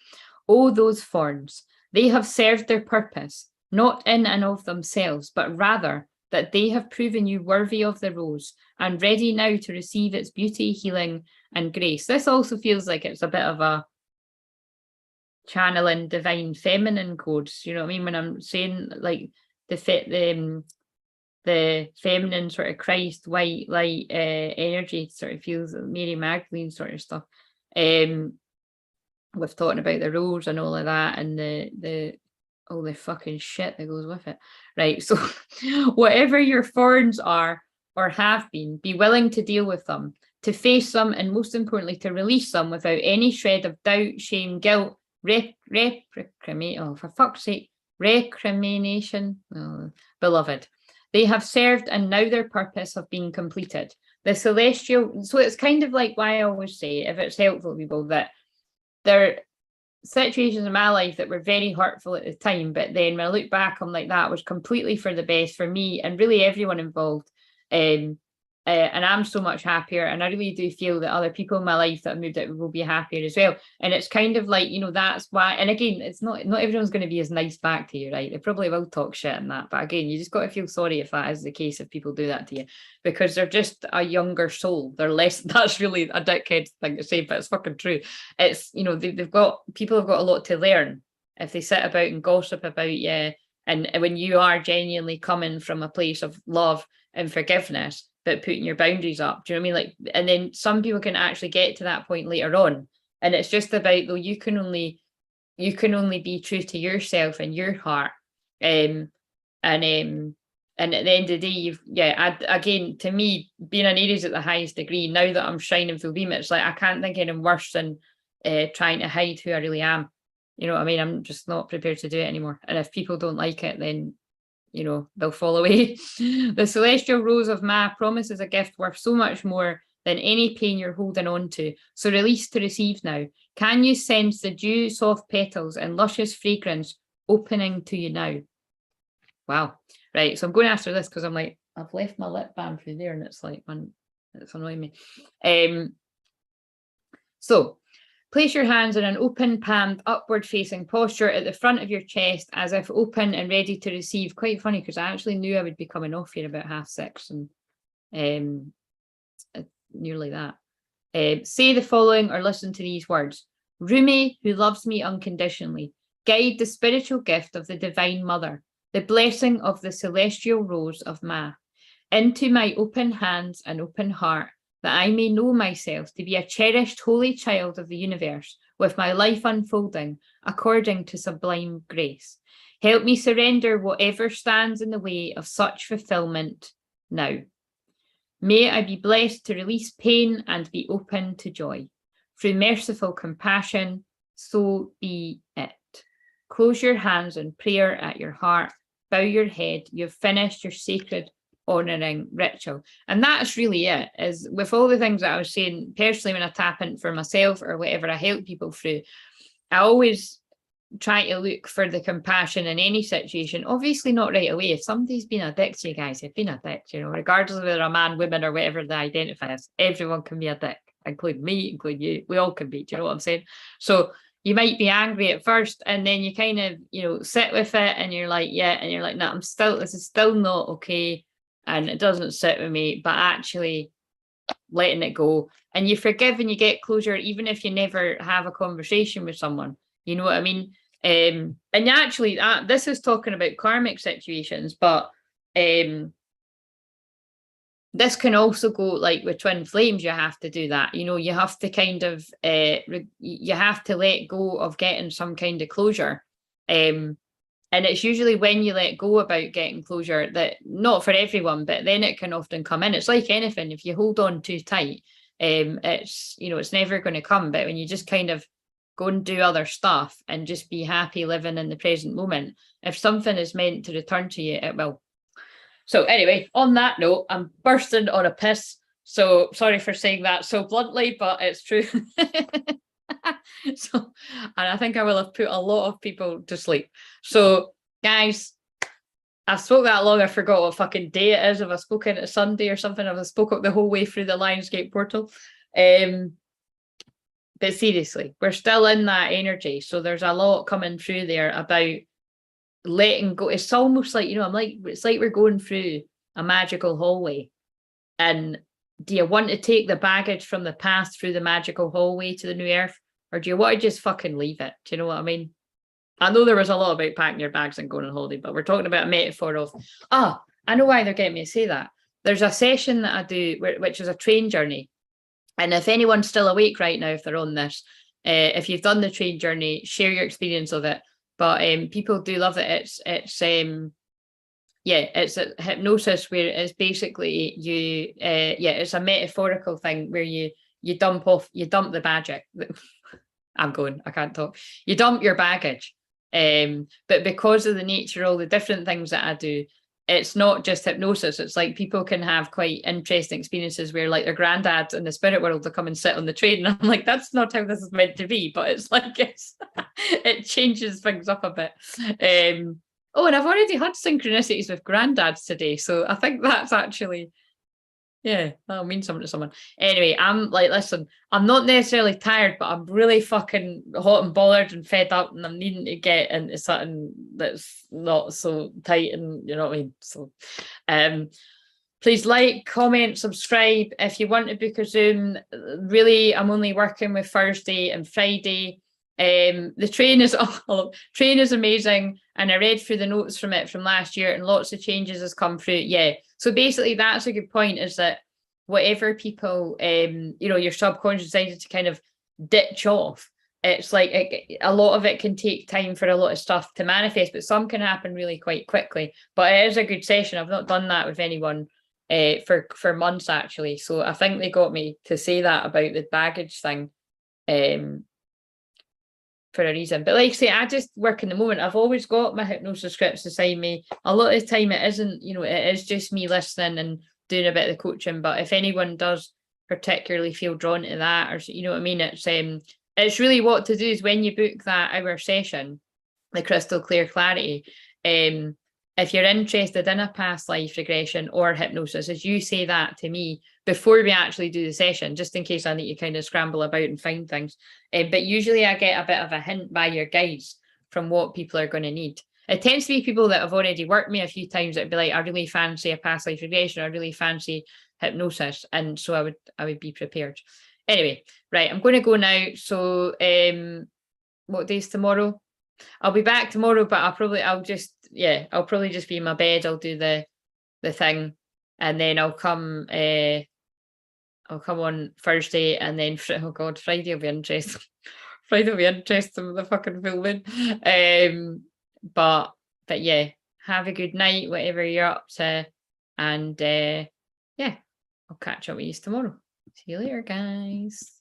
Oh, those thorns, they have served their purpose, not in and of themselves, but rather that they have proven you worthy of the rose and ready now to receive its beauty, healing, and grace. This also feels like it's a bit of a channeling divine feminine codes. You know what I mean? When I'm saying like the feminine sort of Christ white light energy sort of feels Mary Magdalene sort of stuff. With talking about the rose and all of that, and the all the fucking shit that goes with it. Right. So whatever your thorns are or have been, be willing to deal with them, to face them, and most importantly, to release them without any shred of doubt, shame, guilt, for fuck's sake, recrimination. Oh, beloved. They have served and now their purpose have been completed. The celestial, so it's kind of like why I always say, if it's helpful to people, that there are situations in my life that were very hurtful at the time, but then when I look back, I'm like, that was completely for the best for me and really everyone involved. And I'm so much happier, and I really do feel that other people in my life that have moved out will be happier as well. And it's kind of like, you know, that's why, and again, it's not everyone's going to be as nice back to you, right? They probably will talk shit and that, but again, you just got to feel sorry if that is the case, if people do that to you, because they're just a younger soul. They're less, that's really a dickhead thing to say, but it's fucking true. It's, you know, people have got a lot to learn if they sit about and gossip about you. And when you are genuinely coming from a place of love and forgiveness, but putting your boundaries up, do you know what I mean? Like, and then some people can actually get to that point later on, and it's just about, though, you can only be true to yourself and your heart, and at the end of the day, again, to me, being an Aries at the highest degree, now that I'm shining full beam, it's like I can't think of anything worse than trying to hide who I really am. You know what I mean? I'm just not prepared to do it anymore, and if people don't like it, then, you know, they'll fall away. The celestial rose of Ma promises a gift worth so much more than any pain you're holding on to. So release to receive now. Can you sense the dew soft petals and luscious fragrance opening to you now? Wow. Right. So I'm going after this because I'm like, I've left my lip balm through there and it's like, man, it's annoying me. So place your hands in an open, palmed, upward-facing posture at the front of your chest, as if open and ready to receive. Quite funny, because I actually knew I would be coming off here about 6:30, and nearly that. Say the following or listen to these words. Rumi, who loves me unconditionally, guide the spiritual gift of the Divine Mother, the blessing of the celestial rose of Ma, into my open hands and open heart, that I may know myself to be a cherished holy child of the universe, with my life unfolding according to sublime grace. Help me surrender whatever stands in the way of such fulfillment now. May I be blessed to release pain and be open to joy. Through merciful compassion, so be it. Close your hands in prayer at your heart. Bow your head. You've finished your sacred honouring ritual. And that's really it, is with all the things that I was saying, personally, when I tap in for myself or whatever I help people through, I always try to look for the compassion in any situation. Obviously not right away. If somebody's been a dick to you guys, they've been a dick, you know, regardless of whether a man, woman, or whatever they identify as, everyone can be a dick, including me, including you. We all can be, do you know what I'm saying? So you might be angry at first, and then you kind of, you know, sit with it, and you're like, yeah, and you're like, no, this is still not okay, and it doesn't sit with me, but actually letting it go, and you forgive and you get closure, even if you never have a conversation with someone. You know what I mean? And actually, this is talking about karmic situations, but this can also go like with twin flames. You have to do that. You know, you have to kind of you have to let go of getting some kind of closure. And it's usually when you let go about getting closure, that not for everyone, but then it can often come in. It's like anything. If you hold on too tight, it's, you know, it's never going to come. But when you just kind of go and do other stuff and just be happy living in the present moment, if something is meant to return to you, it will. So anyway, on that note, I'm bursting on a piss. So sorry for saying that so bluntly, but it's true. So, and I think I will have put a lot of people to sleep. So guys, I've spoke that long, I forgot what fucking day it is. If I spoke into Sunday or something, if I spoke up the whole way through the Lionsgate portal. But seriously, we're still in that energy. So there's a lot coming through there about letting go. It's almost like, you know, it's like we're going through a magical hallway. And do you want to take the baggage from the past through the magical hallway to the new earth? Or do you want to just fucking leave it? Do you know what I mean? I know there was a lot about packing your bags and going on holiday, but we're talking about a metaphor of, I know why they're getting me to say that. There's a session that I do, which is a train journey. And if anyone's still awake right now, if they're on this, if you've done the train journey, share your experience of it. But people do love it. It's a hypnosis where it's basically you, it's a metaphorical thing where you dump the baggage. I can't talk. You dump your baggage. But because of the nature of all the different things that I do, it's not just hypnosis. It's like people can have quite interesting experiences where like their granddads in the spirit world will come and sit on the train. And I'm like, that's not how this is meant to be. But it's like, it changes things up a bit. And I've already had synchronicities with granddads today. So I think that's actually, yeah, that'll mean something to someone. Anyway, I'm like, listen, I'm not necessarily tired, but I'm really fucking hot and bothered and fed up, and I'm needing to get into something that's not so tight, and you know what I mean? So please like, comment, subscribe. If you want to book a Zoom, really, I'm only working with Thursday and Friday. The train is amazing, and I read through the notes from it from last year, and lots of changes has come through. Yeah, so basically that's a good point, is that whatever people your subconscious decided to kind of ditch off, it's like a lot of it can take time for a lot of stuff to manifest, but some can happen really quite quickly. But it is a good session. I've not done that with anyone for months actually, so I think they got me to say that about the baggage thing for a reason. But like I say, I just work in the moment. I've always got my hypnosis scripts beside me. A lot of the time it isn't, it is just me listening and doing a bit of the coaching. But if anyone does particularly feel drawn to that, or you know what I mean, it's really what to do is when you book that hour session, the crystal clear clarity, if you're interested in a past life regression or hypnosis, as you say that to me before we actually do the session, just in case I need to kind of scramble about and find things. But usually I get a bit of a hint by your guides from what people are going to need. It tends to be people that have already worked with me a few times that'd be like, I really fancy a past life regression, I really fancy hypnosis. And so I would be prepared. Anyway, right, I'm going to go now. So what day's tomorrow? I'll be back tomorrow, but I'll probably just be in my bed. I'll do the thing, and then I'll come on Thursday, and then oh god, Friday will be interesting. Friday will be interesting with the fucking full moon. But yeah, have a good night, whatever you're up to, and yeah, I'll catch up with you tomorrow. See you later, guys.